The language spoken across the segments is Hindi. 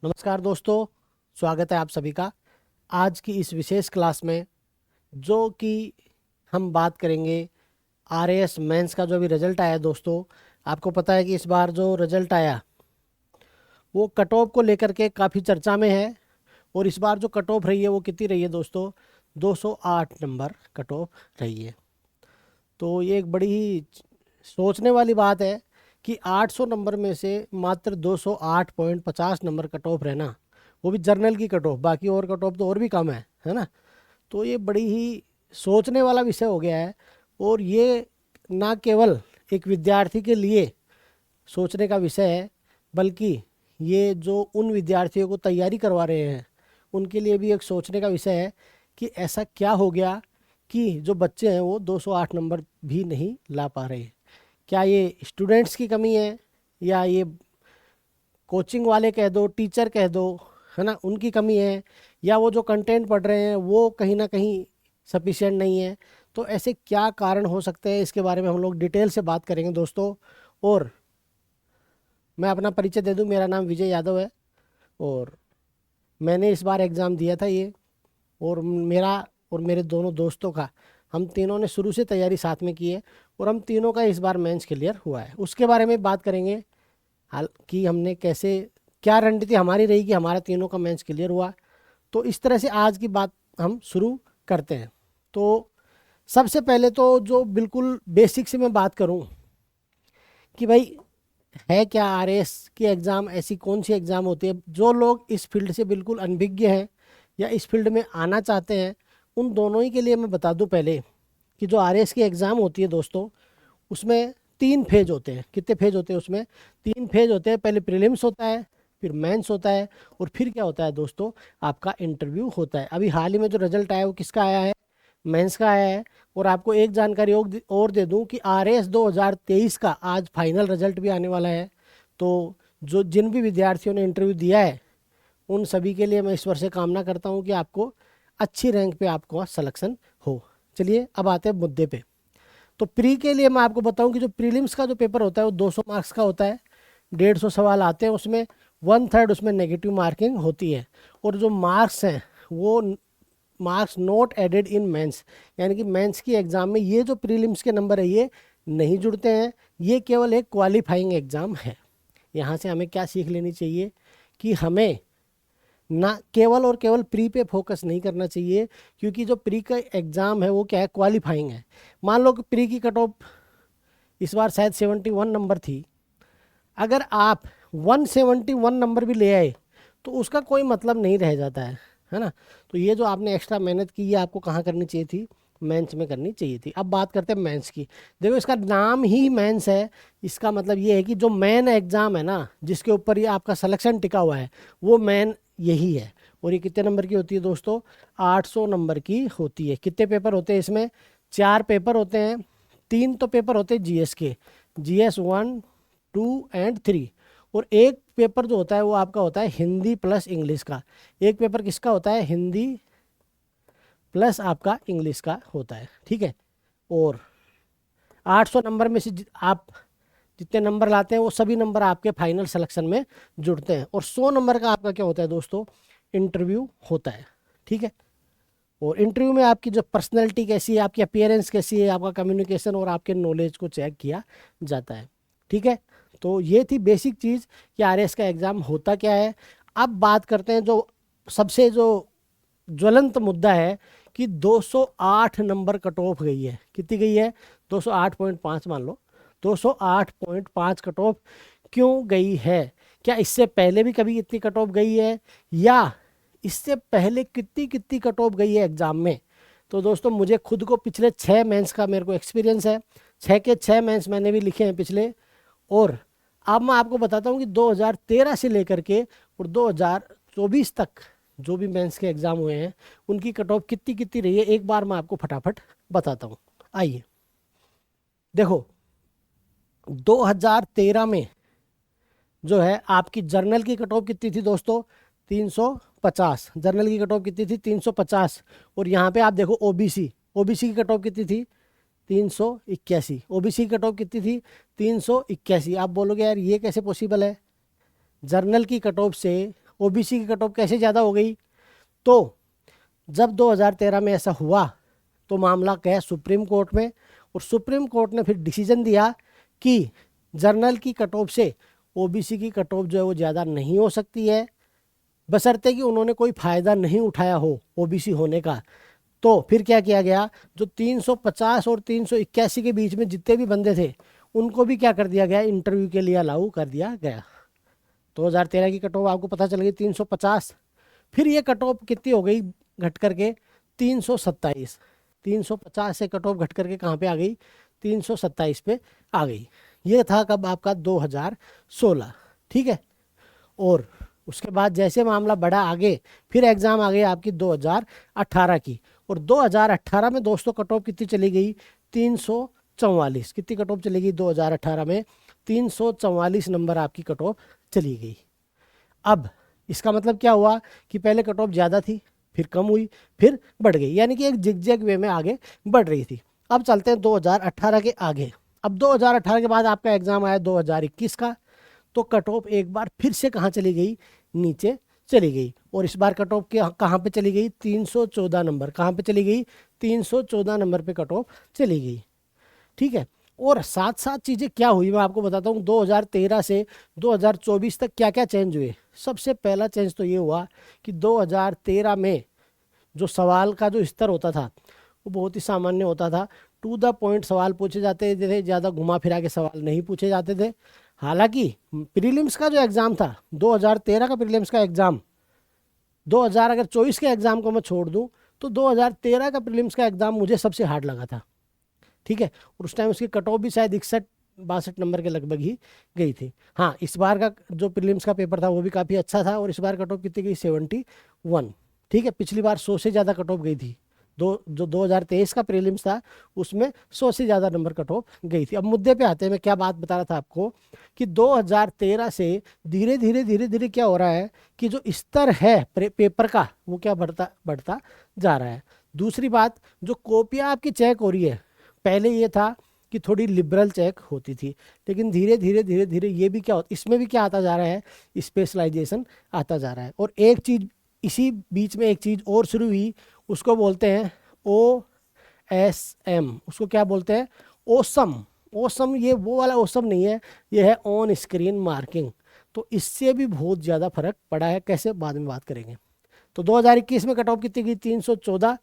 नमस्कार दोस्तों, स्वागत है आप सभी का। आज की इस विशेष क्लास में जो कि हम बात करेंगे आरएएस मेंस का जो अभी रिजल्ट आया है दोस्तों। आपको पता है कि इस बार जो रिजल्ट आया वो कट ऑफ को लेकर के काफ़ी चर्चा में है। और इस बार जो कट ऑफ रही है वो कितनी रही है दोस्तों? 208 नंबर कट ऑफ रही है। तो ये एक बड़ी ही सोचने वाली बात है कि 800 नंबर में से मात्र 208.50 नंबर कट ऑफ रहना, वो भी जर्नल की कट ऑफ, बाकी और कट ऑफ तो और भी कम है ना। तो ये बड़ी ही सोचने वाला विषय हो गया है। और ये ना केवल एक विद्यार्थी के लिए सोचने का विषय है, बल्कि ये जो उन विद्यार्थियों को तैयारी करवा रहे हैं उनके लिए भी एक सोचने का विषय है कि ऐसा क्या हो गया कि जो बच्चे हैं वो 208 नंबर भी नहीं ला पा रहे। क्या ये स्टूडेंट्स की कमी है, या ये कोचिंग वाले कह दो, टीचर कह दो, है ना, उनकी कमी है, या वो जो कंटेंट पढ़ रहे हैं वो कहीं ना कहीं सफिशिएंट नहीं है। तो ऐसे क्या कारण हो सकते हैं, इसके बारे में हम लोग डिटेल से बात करेंगे दोस्तों। और मैं अपना परिचय दे दूं, मेरा नाम विजय यादव है और मैंने इस बार एग्ज़ाम दिया था ये। और मेरा और मेरे दोनों दोस्तों का, हम तीनों ने शुरू से तैयारी साथ में की है और हम तीनों का इस बार मेंस क्लियर हुआ है। उसके बारे में बात करेंगे हाल कि हमने कैसे, क्या रणनीति हमारी रही कि हमारा तीनों का मेंस क्लियर हुआ। तो इस तरह से आज की बात हम शुरू करते हैं। तो सबसे पहले तो जो बिल्कुल बेसिक से मैं बात करूं कि भाई है क्या आरएएस की एग्ज़ाम, ऐसी कौन सी एग्ज़ाम होती है। जो लोग इस फील्ड से बिल्कुल अनभिज्ञ हैं या इस फील्ड में आना चाहते हैं, उन दोनों ही के लिए मैं बता दूं पहले कि जो आरएएस की एग्ज़ाम होती है दोस्तों, उसमें 3 फेज होते हैं। कितने फेज होते हैं उसमें? 3 फेज होते हैं। पहले प्रीलिम्स होता है, फिर मेंस होता है, और फिर क्या होता है दोस्तों, आपका इंटरव्यू होता है। अभी हाल ही में जो रिजल्ट आया वो किसका आया है? मेंस का आया है। और आपको एक जानकारी और दे दूं कि आरएएस 2023 का आज फाइनल रिजल्ट भी आने वाला है। तो जो जिन भी विद्यार्थियों ने इंटरव्यू दिया है उन सभी के लिए मैं ईश्वर से कामना करता हूं कि आपको अच्छी रैंक पे आपको सिलेक्शन हो। चलिए अब आते हैं मुद्दे पे। तो प्री के लिए मैं आपको बताऊं कि जो प्रीलिम्स का जो पेपर होता है वो 200 मार्क्स का होता है। 150 सवाल आते हैं उसमें, 1/3 उसमें नेगेटिव मार्किंग होती है। और जो मार्क्स हैं वो marks not added in mains, यानी कि मेंस की एग्ज़ाम में ये जो प्रीलिम्स के नंबर है ये नहीं जुड़ते हैं। ये केवल एक क्वालिफाइंग एग्ज़ाम है। यहाँ से हमें क्या सीख लेनी चाहिए कि हमें ना केवल और केवल प्री पे फोकस नहीं करना चाहिए, क्योंकि जो प्री का एग्ज़ाम है वो क्या है, क्वालिफाइंग है। मान लो कि प्री की कट ऑफ इस बार शायद 71 नंबर थी। अगर आप 171 नंबर भी ले आए तो उसका कोई मतलब नहीं रह जाता है ना। तो ये जो आपने एक्स्ट्रा मेहनत की, ये आपको कहाँ करनी चाहिए थी? मेंस में करनी चाहिए थी। अब बात करते हैं मेंस की। देखो इसका नाम ही मेंस है, इसका मतलब ये है कि जो मेन एग्ज़ाम है ना, जिसके ऊपर ये आपका सिलेक्शन टिका हुआ है, वो मेन यही है। और ये कितने नंबर की होती है दोस्तों? 800 नंबर की होती है। कितने पेपर होते हैं इसमें? 4 पेपर होते हैं। 3 तो पेपर होते हैं जीएस के, जीएस 1, 2 एंड 3। और एक पेपर जो होता है वो आपका होता है हिंदी प्लस इंग्लिश का। एक पेपर किसका होता है? हिंदी प्लस आपका इंग्लिश का होता है, ठीक है। और 800 नंबर में से आप जितने नंबर लाते हैं वो सभी नंबर आपके फाइनल सिलेक्शन में जुड़ते हैं। और 100 नंबर का आपका क्या होता है दोस्तों? इंटरव्यू होता है, ठीक है। और इंटरव्यू में आपकी जो पर्सनैलिटी कैसी है, आपकी अपीयरेंस कैसी है, आपका कम्युनिकेशन और आपके नॉलेज को चेक किया जाता है, ठीक है। तो ये थी बेसिक चीज़ कि आरएस का एग्ज़ाम होता क्या है। अब बात करते हैं जो सबसे जो ज्वलंत मुद्दा है कि 208 नंबर कट ऑफ गई है। कितनी गई है? 208.5 मान लो। 208.5 कट ऑफ क्यों गई है? क्या इससे पहले भी कभी इतनी कट ऑफ गई है, या इससे पहले कितनी कितनी कट ऑफ गई है एग्ज़ाम में? तो दोस्तों मुझे खुद को पिछले 6 मेंस का मेरे को एक्सपीरियंस है। 6 के 6 मेंस मैंने भी लिखे हैं पिछले। और अब मैं आपको बताता हूँ कि 2013 से लेकर के और 2024 तक जो भी मेंस के एग्ज़ाम हुए हैं उनकी कट ऑफ कितनी कितनी रही है, एक बार मैं आपको फटाफट बताता हूँ। आइए देखो, 2013 में जो है आपकी जर्नल की कट ऑफ कितनी थी दोस्तों? 350। जर्नल की कट ऑफ कितनी थी? 350। और यहाँ पे आप देखो ओबीसी, ओबीसी की कट ऑफ कितनी थी? 381। ओबीसी की कट ऑफ कितनी थी? 381। आप बोलोगे यार ये कैसे पॉसिबल है? जर्नल की कट ऑफ से ओबीसी की कट ऑफ कैसे ज़्यादा हो गई? तो जब 2013 में ऐसा हुआ तो मामला गया सुप्रीम कोर्ट में, और सुप्रीम कोर्ट ने फिर डिसीजन दिया कि जर्नल की कट ऑफ से ओबीसी की कट ऑफ जो है वो ज़्यादा नहीं हो सकती है, बशर्ते कि उन्होंने कोई फ़ायदा नहीं उठाया हो ओबीसी होने का। तो फिर क्या किया गया, जो 350 और 381 के बीच में जितने भी बंदे थे उनको भी क्या कर दिया गया, इंटरव्यू के लिए अलाउ कर दिया गया। 2013 की कट ऑफ आपको पता चल गई 350, फिर ये कट ऑफ कितनी हो गई घट करके 327। 350 से कट ऑफ घट करके कहाँ पे आ गई, 327 पे आ गई। ये था कब, आपका 2016, ठीक है। और उसके बाद जैसे मामला बढ़ा आगे, फिर एग्ज़ाम आ गई आपकी 2018 की, और 2018 में दोस्तों कट ऑफ कितनी चली गई, 344। कितनी कट ऑफ चली गई 2018 में, 344 नंबर आपकी कट ऑफ चली गई। अब इसका मतलब क्या हुआ कि पहले कट ऑफ ज़्यादा थी, फिर कम हुई, फिर बढ़ गई, यानी कि एक जिगजैग वे में आगे बढ़ रही थी। अब चलते हैं 2018 के आगे। अब 2018 के बाद आपका एग्ज़ाम आया 2021 का, तो कट ऑफ एक बार फिर से कहाँ चली गई, नीचे चली गई। और इस बार कट ऑफ कहाँ पे चली गई, 314 नंबर। कहाँ पे चली गई, 314 नंबर पे कट ऑफ चली गई, ठीक है। और साथ साथ चीज़ें क्या हुई मैं आपको बताता हूँ। 2013 से 2024 तक क्या क्या चेंज हुए। सबसे पहला चेंज तो ये हुआ कि 2013 में जो सवाल का जो स्तर होता था वो बहुत ही सामान्य होता था। टू द पॉइंट सवाल पूछे जाते थे, ज़्यादा घुमा फिरा के सवाल नहीं पूछे जाते थे। हालांकि प्रीलिम्स का जो एग्ज़ाम था 2013 का प्रीलिम्स का एग्ज़ाम, 2024 के एग्ज़ाम को मैं छोड़ दूं तो 2013 का प्रीलिम्स का एग्ज़ाम मुझे सबसे हार्ड लगा था, ठीक है। और उस टाइम उसकी कट ऑफ भी शायद 61-62 नंबर के लगभग ही गई थी। हाँ, इस बार का जो प्रीलिम्स का पेपर था वो भी काफ़ी अच्छा था, और इस बार कट ऑफ कितनी गई, 71, ठीक है। पिछली बार 100 से ज़्यादा कट ऑफ गई थी। जो 2023 का प्रीलिम्स था उसमें 100 से ज़्यादा नंबर कट ऑफ गई थी। अब मुद्दे पे आते हैं। मैं क्या बात बता रहा था आपको कि 2013 से धीरे धीरे क्या हो रहा है कि जो स्तर है पेपर का वो क्या बढ़ता बढ़ता जा रहा है। दूसरी बात, जो कॉपियाँ आपकी चेक हो रही है, पहले ये था कि थोड़ी लिबरल चेक होती थी, लेकिन धीरे धीरे ये भी क्या होता, इसमें भी क्या आता जा रहा है, स्पेशलाइजेशन आता जा रहा है। और एक चीज़ इसी बीच में एक चीज़ और शुरू हुई, उसको बोलते हैं OSM। उसको क्या बोलते हैं, ओसम। ओसम ये वो वाला ओसम नहीं है, ये है ऑन स्क्रीन मार्किंग। तो इससे भी बहुत ज़्यादा फर्क पड़ा है। कैसे, बाद में बात करेंगे। तो 2021 में कट ऑफ कितनी गई, 314।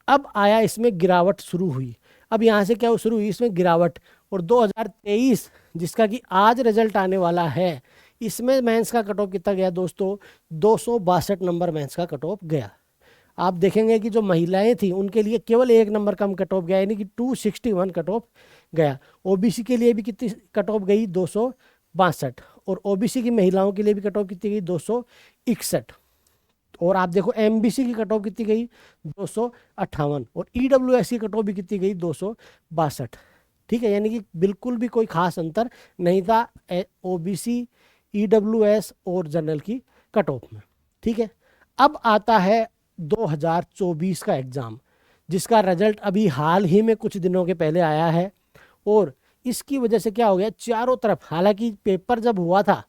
अब आया इसमें गिरावट शुरू हुई। अब यहाँ से क्या शुरू हुई, इसमें गिरावट। और 2023 जिसका कि आज रिजल्ट आने वाला है, इसमें मेंस का कट ऑफ कितना गया दोस्तों, 262 नंबर मेंस का कट ऑफ गया। आप देखेंगे कि जो महिलाएं थी उनके लिए केवल 1 नंबर कम कट ऑफ गया, यानी कि 261 कट ऑफ गया। ओबीसी के लिए भी कितनी कट ऑफ गई, 262। और ओबीसी की महिलाओं के लिए भी कट ऑफ कितनी गई, 261। और आप देखो एमबीसी की कट ऑफ कितनी गई, 258। और ईडब्ल्यूएस की कट ऑफ भी कितनी गई, 262, ठीक है। यानी कि बिल्कुल भी कोई खास अंतर नहीं था ओबीसी, ईडब्ल्यूएस और जनरल की कट ऑफ में, ठीक है। अब आता है 2024 का एग्ज़ाम, जिसका रिजल्ट अभी हाल ही में कुछ दिनों के पहले आया है। और इसकी वजह से क्या हो गया, चारों तरफ, हालांकि पेपर जब हुआ था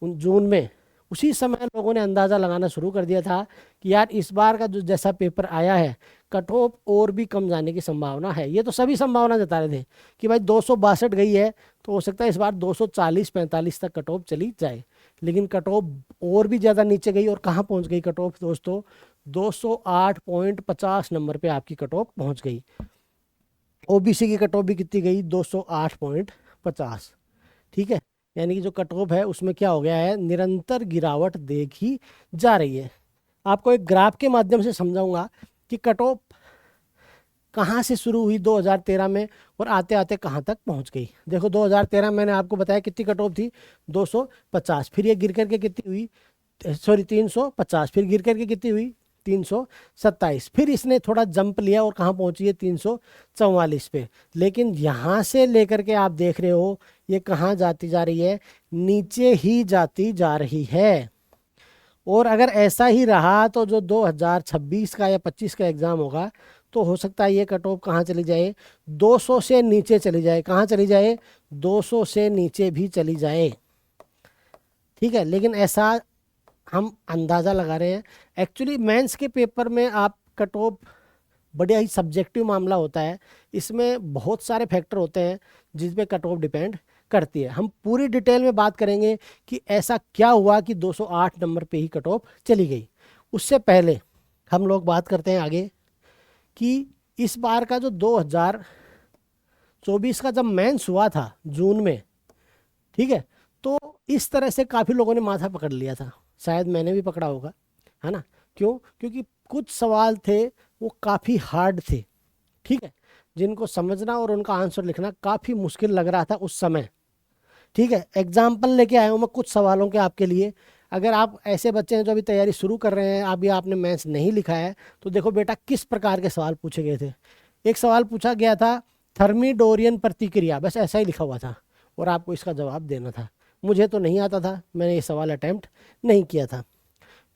जून में, उसी समय लोगों ने अंदाज़ा लगाना शुरू कर दिया था कि यार इस बार का जो जैसा पेपर आया है कट ऑफ और भी कम जाने की संभावना है। ये तो सभी संभावना जता रहे थे कि भाई 262 गई है तो हो सकता है इस बार 240-45 तक कट ऑफ चली जाए। लेकिन कट ऑफ और भी ज़्यादा नीचे गई, और कहाँ पहुँच गई कट ऑफ दोस्तों, 208.50 नंबर पे आपकी कट ऑफ पहुँच गई। ओबीसी की कट ऑफ भी कितनी गई, 208.50, ठीक है। यानी कि जो कट ऑफ है उसमें क्या हो गया है, निरंतर गिरावट देखी जा रही है। आपको एक ग्राफ के माध्यम से समझाऊंगा कि कट ऑफ कहाँ से शुरू हुई 2013 में और आते आते कहाँ तक पहुँच गई। देखो 2013 में मैंने आपको बताया कितनी कट ऑफ थी, 250। फिर ये गिर करके कितनी हुई, सॉरी 350। फिर गिर करके कितनी हुई, 327। फिर इसने थोड़ा जंप लिया और कहाँ पहुँची है, 344 पे। लेकिन यहाँ से लेकर के आप देख रहे हो ये कहाँ जाती जा रही है, नीचे ही जाती जा रही है। और अगर ऐसा ही रहा तो जो 2026 का या 25 का एग्ज़ाम होगा तो हो सकता है ये कट ऑफ कहाँ चली जाए, 200 से नीचे चली जाए। कहाँ चली जाए, 200 से नीचे भी चली जाए, ठीक है। लेकिन ऐसा हम अंदाज़ा लगा रहे हैं। एक्चुअली मेंस के पेपर में आप कट ऑफ बढ़िया ही सब्जेक्टिव मामला होता है, इसमें बहुत सारे फैक्टर होते हैं जिस पे कट ऑफ डिपेंड करती है। हम पूरी डिटेल में बात करेंगे कि ऐसा क्या हुआ कि 208 नंबर पे ही कट ऑफ चली गई। उससे पहले हम लोग बात करते हैं आगे कि इस बार का जो 2024 का जब मेंस हुआ था जून में, ठीक है, तो इस तरह से काफ़ी लोगों ने माथा पकड़ लिया था, शायद मैंने भी पकड़ा होगा, है ना। क्यों? क्योंकि कुछ सवाल थे वो काफ़ी हार्ड थे, ठीक है, जिनको समझना और उनका आंसर लिखना काफ़ी मुश्किल लग रहा था उस समय, ठीक है। एग्जाम्पल लेके आया हूँ मैं कुछ सवालों के आपके लिए। अगर आप ऐसे बच्चे हैं जो अभी तैयारी शुरू कर रहे हैं, अभी आपने मैथ्स नहीं लिखा है, तो देखो बेटा किस प्रकार के सवाल पूछे गए थे। एक सवाल पूछा गया था थर्मिडोरियन प्रतिक्रिया, बस ऐसा ही लिखा हुआ था और आपको इसका जवाब देना था। मुझे तो नहीं आता था, मैंने ये सवाल अटैम्प्ट नहीं किया था।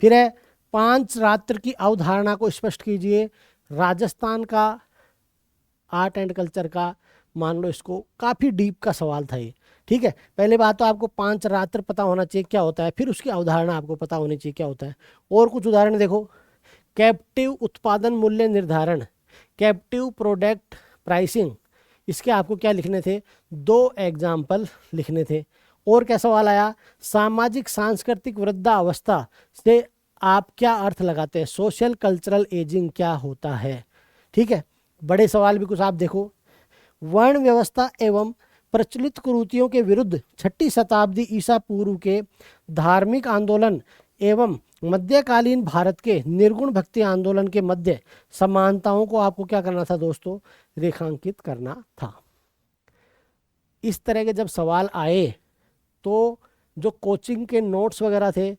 फिर है 5 रात्र की अवधारणा को स्पष्ट कीजिए। राजस्थान का आर्ट एंड कल्चर का, मान लो इसको, काफ़ी डीप का सवाल था ये, ठीक है। पहले बात तो आपको 5 रात्र पता होना चाहिए क्या होता है, फिर उसकी अवधारणा आपको पता होनी चाहिए क्या होता है। और कुछ उदाहरण देखो, कैप्टिव उत्पादन मूल्य निर्धारण, कैप्टिव प्रोडक्ट प्राइसिंग, इसके आपको क्या लिखने थे, 2 एग्जाम्पल लिखने थे। और क्या सवाल आया, सामाजिक सांस्कृतिक वृद्धावस्था से आप क्या अर्थ लगाते हैं, सोशल कल्चरल एजिंग क्या होता है, ठीक है। बड़े सवाल भी कुछ आप देखो, वर्ण व्यवस्था एवं प्रचलित कुरीतियों के विरुद्ध 6ठी शताब्दी ईसा पूर्व के धार्मिक आंदोलन एवं मध्यकालीन भारत के निर्गुण भक्ति आंदोलन के मध्य समानताओं को आपको क्या करना था दोस्तों, रेखांकित करना था। इस तरह के जब सवाल आए तो जो कोचिंग के नोट्स वगैरह थे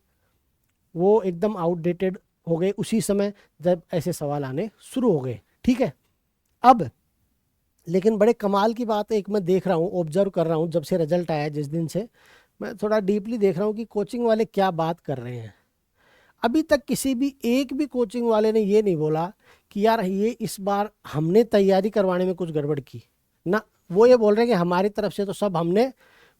वो एकदम आउटडेटेड हो गए उसी समय जब ऐसे सवाल आने शुरू हो गए, ठीक है। अब लेकिन बड़े कमाल की बात है, एक मैं देख रहा हूँ, ऑब्जर्व कर रहा हूँ, जब से रिजल्ट आया जिस दिन से मैं थोड़ा डीपली देख रहा हूँ कि कोचिंग वाले क्या बात कर रहे हैं। अभी तक किसी भी एक भी कोचिंग वाले ने ये नहीं बोला कि यार ये इस बार हमने तैयारी करवाने में कुछ गड़बड़ की ना। वो ये बोल रहे हैं कि हमारी तरफ से तो सब हमने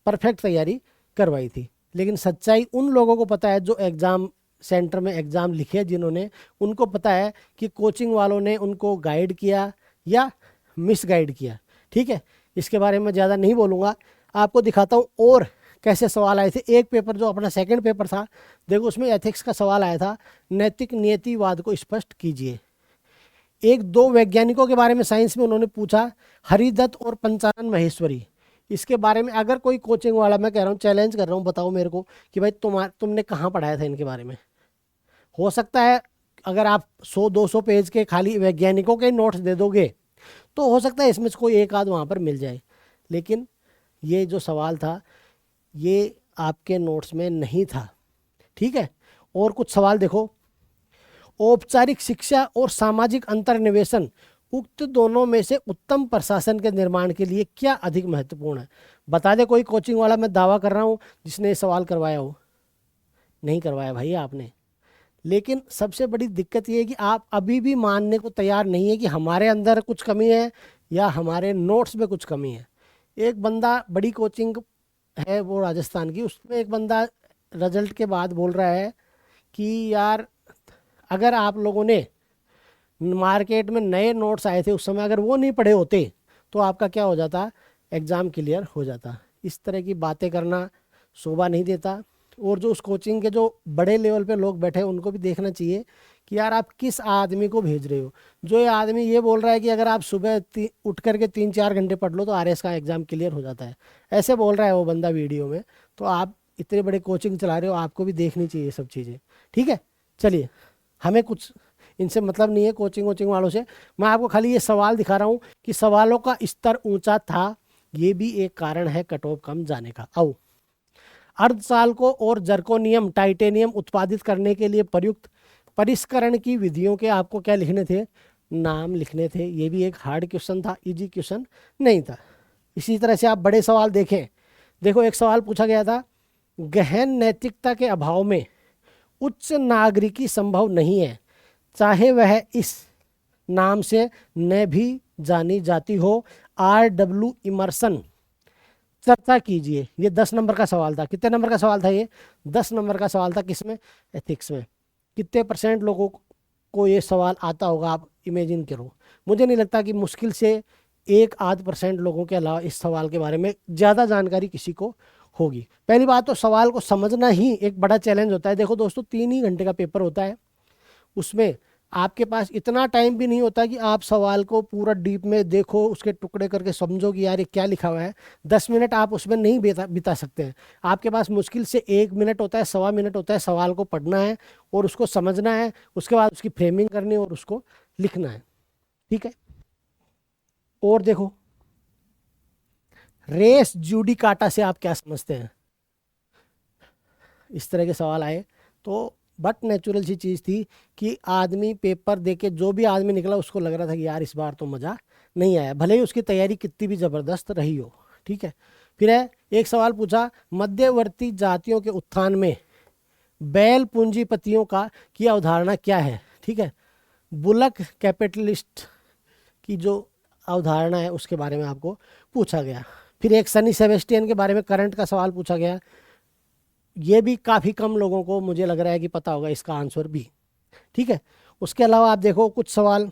परफेक्ट तैयारी करवाई थी। लेकिन सच्चाई उन लोगों को पता है जो एग्ज़ाम सेंटर में एग्ज़ाम लिखे, जिन्होंने, उनको पता है कि कोचिंग वालों ने उनको गाइड किया या मिस गाइड किया, ठीक है। इसके बारे में ज़्यादा नहीं बोलूँगा, आपको दिखाता हूँ और कैसे सवाल आए थे। एक पेपर जो अपना सेकंड पेपर था, देखो उसमें एथिक्स का सवाल आया था, नैतिक नियतिवाद को स्पष्ट कीजिए। एक 2 वैज्ञानिकों के बारे में साइंस में उन्होंने पूछा, हरिदत्त और पंचानन महेश्वरी। इसके बारे में अगर कोई कोचिंग वाला, मैं कह रहा हूँ, चैलेंज कर रहा हूँ, बताओ मेरे को कि भाई तुमने कहाँ पढ़ाया था इनके बारे में। हो सकता है अगर आप 100-200 पेज के खाली वैज्ञानिकों के नोट्स दे दोगे तो हो सकता है इसमें से कोई एक आध वहाँ पर मिल जाए, लेकिन ये जो सवाल था ये आपके नोट्स में नहीं था, ठीक है। और कुछ सवाल देखो, औपचारिक शिक्षा और सामाजिक अंतर्निवेशन, उक्त दोनों में से उत्तम प्रशासन के निर्माण के लिए क्या अधिक महत्वपूर्ण है। बता दे कोई कोचिंग वाला, मैं दावा कर रहा हूँ, जिसने ये सवाल करवाया हो। नहीं करवाया भाई आपने। लेकिन सबसे बड़ी दिक्कत ये है कि आप अभी भी मानने को तैयार नहीं है कि हमारे अंदर कुछ कमी है या हमारे नोट्स में कुछ कमी है। एक बंदा, बड़ी कोचिंग है वो राजस्थान की, उसमें एक बंदा रिजल्ट के बाद बोल रहा है कि यार अगर आप लोगों ने मार्केट में नए नोट्स आए थे उस समय, अगर वो नहीं पढ़े होते तो आपका क्या हो जाता, एग्ज़ाम क्लियर हो जाता। इस तरह की बातें करना शोभा नहीं देता। और जो उस कोचिंग के जो बड़े लेवल पे लोग बैठे हैं उनको भी देखना चाहिए कि यार आप किस आदमी को भेज रहे हो। जो ये आदमी ये बोल रहा है कि अगर आप सुबह उठ करके 3-4 घंटे पढ़ लो तो आरएस का एग्ज़ाम क्लियर हो जाता है, ऐसे बोल रहा है वो बंदा वीडियो में, तो आप इतने बड़े कोचिंग चला रहे हो, आपको भी देखनी चाहिए ये सब चीज़ें, ठीक है। चलिए, हमें कुछ इनसे मतलब नहीं है कोचिंग वोचिंग वालों से, मैं आपको खाली ये सवाल दिखा रहा हूँ कि सवालों का स्तर ऊंचा था, ये भी एक कारण है कट ऑफ कम जाने का। आओ, अर्धचालकों और जर्कोनियम टाइटेनियम उत्पादित करने के लिए प्रयुक्त परिष्करण की विधियों के आपको क्या लिखने थे, नाम लिखने थे। ये भी एक हार्ड क्वेश्चन था, इजी क्वेश्चन नहीं था। इसी तरह से आप बड़े सवाल देखें, देखो एक सवाल पूछा गया था, गहन नैतिकता के अभाव में उच्च नागरिकी संभव नहीं है, चाहे वह इस नाम से न भी जानी जाती हो। R.W. इमर्सन चर्चा कीजिए। ये 10 नंबर का सवाल था। कितने नंबर का सवाल था ये? 10 नंबर का सवाल था। किसमें? एथिक्स में। कितने % लोगों को ये सवाल आता होगा, आप इमेजिन करो। मुझे नहीं लगता कि मुश्किल से 1-8% लोगों के अलावा इस सवाल के बारे में ज़्यादा जानकारी किसी को होगी। पहली बात तो सवाल को समझना ही एक बड़ा चैलेंज होता है। देखो दोस्तों, 3 ही घंटे का पेपर होता है। उसमें आपके पास इतना टाइम भी नहीं होता कि आप सवाल को पूरा डीप में देखो, उसके टुकड़े करके समझो कि यार ये क्या लिखा हुआ है। 10 मिनट आप उसमें नहीं बिता सकते हैं। आपके पास मुश्किल से 1 मिनट होता है, 1.25 मिनट होता है सवाल को पढ़ना है और उसको समझना है, उसके बाद उसकी फ्रेमिंग करनी है और उसको लिखना है। ठीक है। और देखो, रेस जूडिकाटा से आप क्या समझते हैं? इस तरह के सवाल आए तो बट नेचुरल सी चीज़ थी कि आदमी पेपर दे के, जो भी आदमी निकला उसको लग रहा था कि यार इस बार तो मज़ा नहीं आया, भले ही उसकी तैयारी कितनी भी ज़बरदस्त रही हो। ठीक है। फिर है एक सवाल पूछा, मध्यवर्ती जातियों के उत्थान में बैल पूंजीपतियों का की अवधारणा क्या है? ठीक है। बुलक कैपिटलिस्ट की जो अवधारणा है उसके बारे में आपको पूछा गया। फिर एक सनी सेबेस्टियन के बारे में करंट का सवाल पूछा गया। ये भी काफ़ी कम लोगों को मुझे लग रहा है कि पता होगा इसका आंसर भी। ठीक है। उसके अलावा आप देखो कुछ सवाल,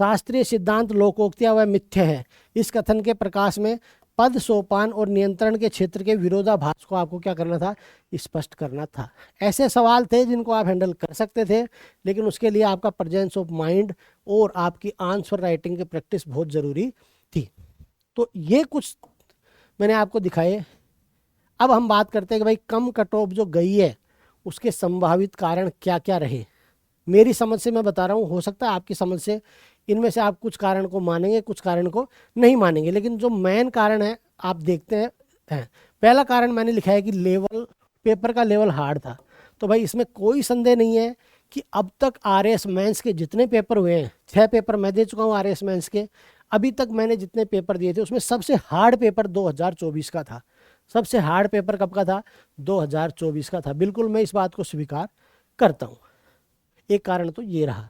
शास्त्रीय सिद्धांत लोकोक्तिया व मिथ्य है, इस कथन के प्रकाश में पद सोपान और नियंत्रण के क्षेत्र के विरोधाभास को आपको क्या करना था? स्पष्ट करना था। ऐसे सवाल थे जिनको आप हैंडल कर सकते थे, लेकिन उसके लिए आपका प्रेजेंस ऑफ माइंड और आपकी आंसर राइटिंग की प्रैक्टिस बहुत ज़रूरी थी। तो ये कुछ मैंने आपको दिखाए। अब हम बात करते हैं कि भाई कम कट ऑफ जो गई है उसके संभावित कारण क्या क्या रहे। मेरी समझ से मैं बता रहा हूँ, हो सकता है आपकी समझ से इनमें से आप कुछ कारण को मानेंगे, कुछ कारण को नहीं मानेंगे, लेकिन जो मेन कारण है आप देखते हैं। पहला कारण मैंने लिखा है कि लेवल, पेपर का लेवल हार्ड था। तो भाई इसमें कोई संदेह नहीं है कि अब तक आरएएस मेंस के जितने पेपर हुए हैं, 6 पेपर मैं दे चुका हूँ आरएएस मेंस के, अभी तक मैंने जितने पेपर दिए थे उसमें सबसे हार्ड पेपर 2024 का था। सबसे हार्ड पेपर कब का था? 2024 का था। बिल्कुल मैं इस बात को स्वीकार करता हूँ। एक कारण तो ये रहा।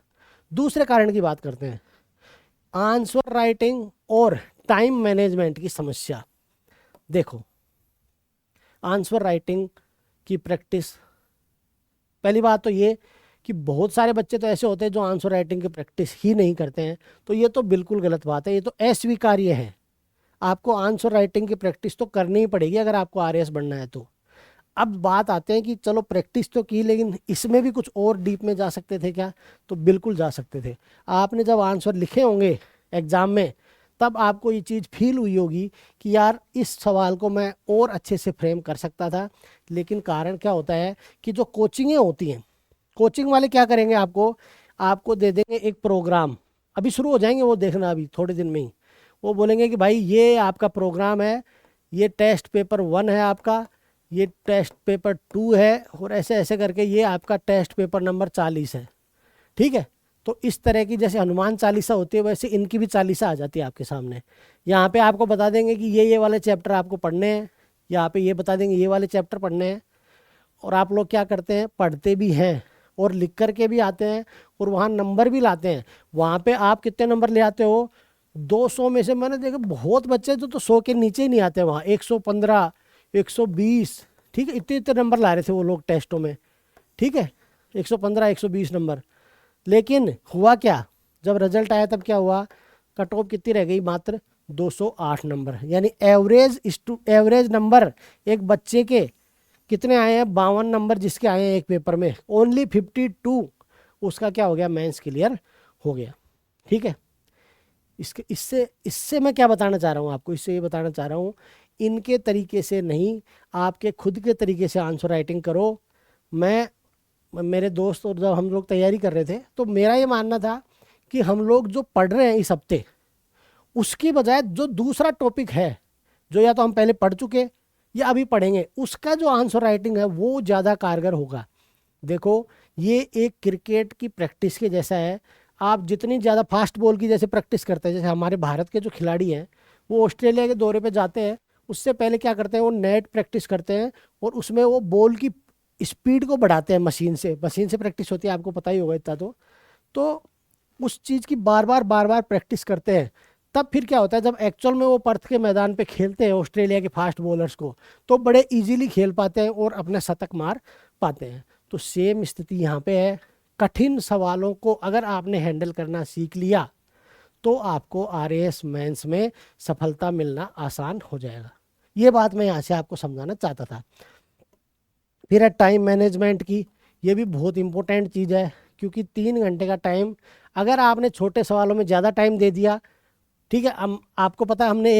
दूसरे कारण की बात करते हैं, आंसर राइटिंग और टाइम मैनेजमेंट की समस्या। देखो, आंसर राइटिंग की प्रैक्टिस, पहली बात तो ये कि बहुत सारे बच्चे तो ऐसे होते हैं जो आंसर राइटिंग की प्रैक्टिस ही नहीं करते हैं, तो ये तो बिल्कुल गलत बात है, ये तो अस्वीकार्य है। आपको आंसर राइटिंग की प्रैक्टिस तो करनी ही पड़ेगी अगर आपको आरएएस बनना है तो। अब बात आते हैं कि चलो प्रैक्टिस तो की, लेकिन इसमें भी कुछ और डीप में जा सकते थे क्या? तो बिल्कुल जा सकते थे। आपने जब आंसर लिखे होंगे एग्ज़ाम में, तब आपको ये चीज़ फील हुई होगी कि यार इस सवाल को मैं और अच्छे से फ्रेम कर सकता था। लेकिन कारण क्या होता है कि जो कोचिंगें होती हैं, कोचिंग वाले क्या करेंगे, आपको आपको दे देंगे एक प्रोग्राम। अभी शुरू हो जाएंगे वो, देखना अभी थोड़े दिन में ही। वो बोलेंगे कि भाई ये आपका प्रोग्राम है, ये टेस्ट पेपर 1 है आपका, ये टेस्ट पेपर 2 है, और ऐसे ऐसे करके ये आपका टेस्ट पेपर नंबर 40 है। ठीक है। तो इस तरह की जैसे हनुमान चालीसा होती है, वैसे इनकी भी चालीसा आ जाती है आपके सामने। यहाँ पे आपको बता देंगे कि ये वाले चैप्टर आपको पढ़ने हैं, यहाँ पे ये बता देंगे ये वाले चैप्टर पढ़ने हैं। और आप लोग क्या करते हैं, पढ़ते भी हैं और लिख कर के भी आते हैं और वहाँ नंबर भी लाते हैं। वहाँ पे आप कितने नंबर ले आते हो? 200 में से मैंने देखा बहुत बच्चे तो 100 के नीचे ही नहीं आते। वहाँ 115, 120, ठीक है, इतने इतने नंबर ला रहे थे वो लोग टेस्टों में। ठीक है, 115, 120 नंबर। लेकिन हुआ क्या, जब रिजल्ट आया तब क्या हुआ? कट ऑफ कितनी रह गई? मात्र 208 नंबर। यानी एवरेज नंबर एक बच्चे के कितने आए हैं? 52 नंबर जिसके आए हैं एक पेपर में, ओनली 52 उसका क्या हो गया? मेंस क्लियर हो गया। ठीक है। इसके इससे इससे मैं क्या बताना चाह रहा हूँ आपको? इससे ये बताना चाह रहा हूँ, इनके तरीके से नहीं, आपके खुद के तरीके से आंसर राइटिंग करो। मेरे दोस्त और जब हम लोग तैयारी कर रहे थे तो मेरा ये मानना था कि हम लोग जो पढ़ रहे हैं इस हफ्ते, उसकी बजाय जो दूसरा टॉपिक है, जो या तो हम पहले पढ़ चुके या अभी पढ़ेंगे, उसका जो आंसर राइटिंग है वो ज़्यादा कारगर होगा। देखो, ये एक क्रिकेट की प्रैक्टिस के जैसा है। आप जितनी ज़्यादा फास्ट बॉल की जैसे प्रैक्टिस करते हैं, जैसे हमारे भारत के जो खिलाड़ी हैं वो ऑस्ट्रेलिया के दौरे पे जाते हैं, उससे पहले क्या करते हैं, वो नेट प्रैक्टिस करते हैं और उसमें वो बॉल की स्पीड को बढ़ाते हैं। मशीन से प्रैक्टिस होती है, आपको पता ही होगा इतना तो उस चीज़ की बार बार प्रैक्टिस करते हैं, तब फिर क्या होता है, जब एक्चुअल में वो पर्थ के मैदान पे खेलते हैं ऑस्ट्रेलिया के फास्ट बॉलर्स को, तो बड़े इजीली खेल पाते हैं और अपने शतक मार पाते हैं। तो सेम स्थिति यहाँ पे है। कठिन सवालों को अगर आपने हैंडल करना सीख लिया तो आपको आरएएस मेंस में सफलता मिलना आसान हो जाएगा। ये बात मैं यहाँ से आपको समझाना चाहता था। फिर है टाइम मैनेजमेंट की। ये भी बहुत इंपॉर्टेंट चीज़ है, क्योंकि 3 घंटे का टाइम अगर आपने छोटे सवालों में ज़्यादा टाइम दे दिया, ठीक है। हम आपको पता है हमने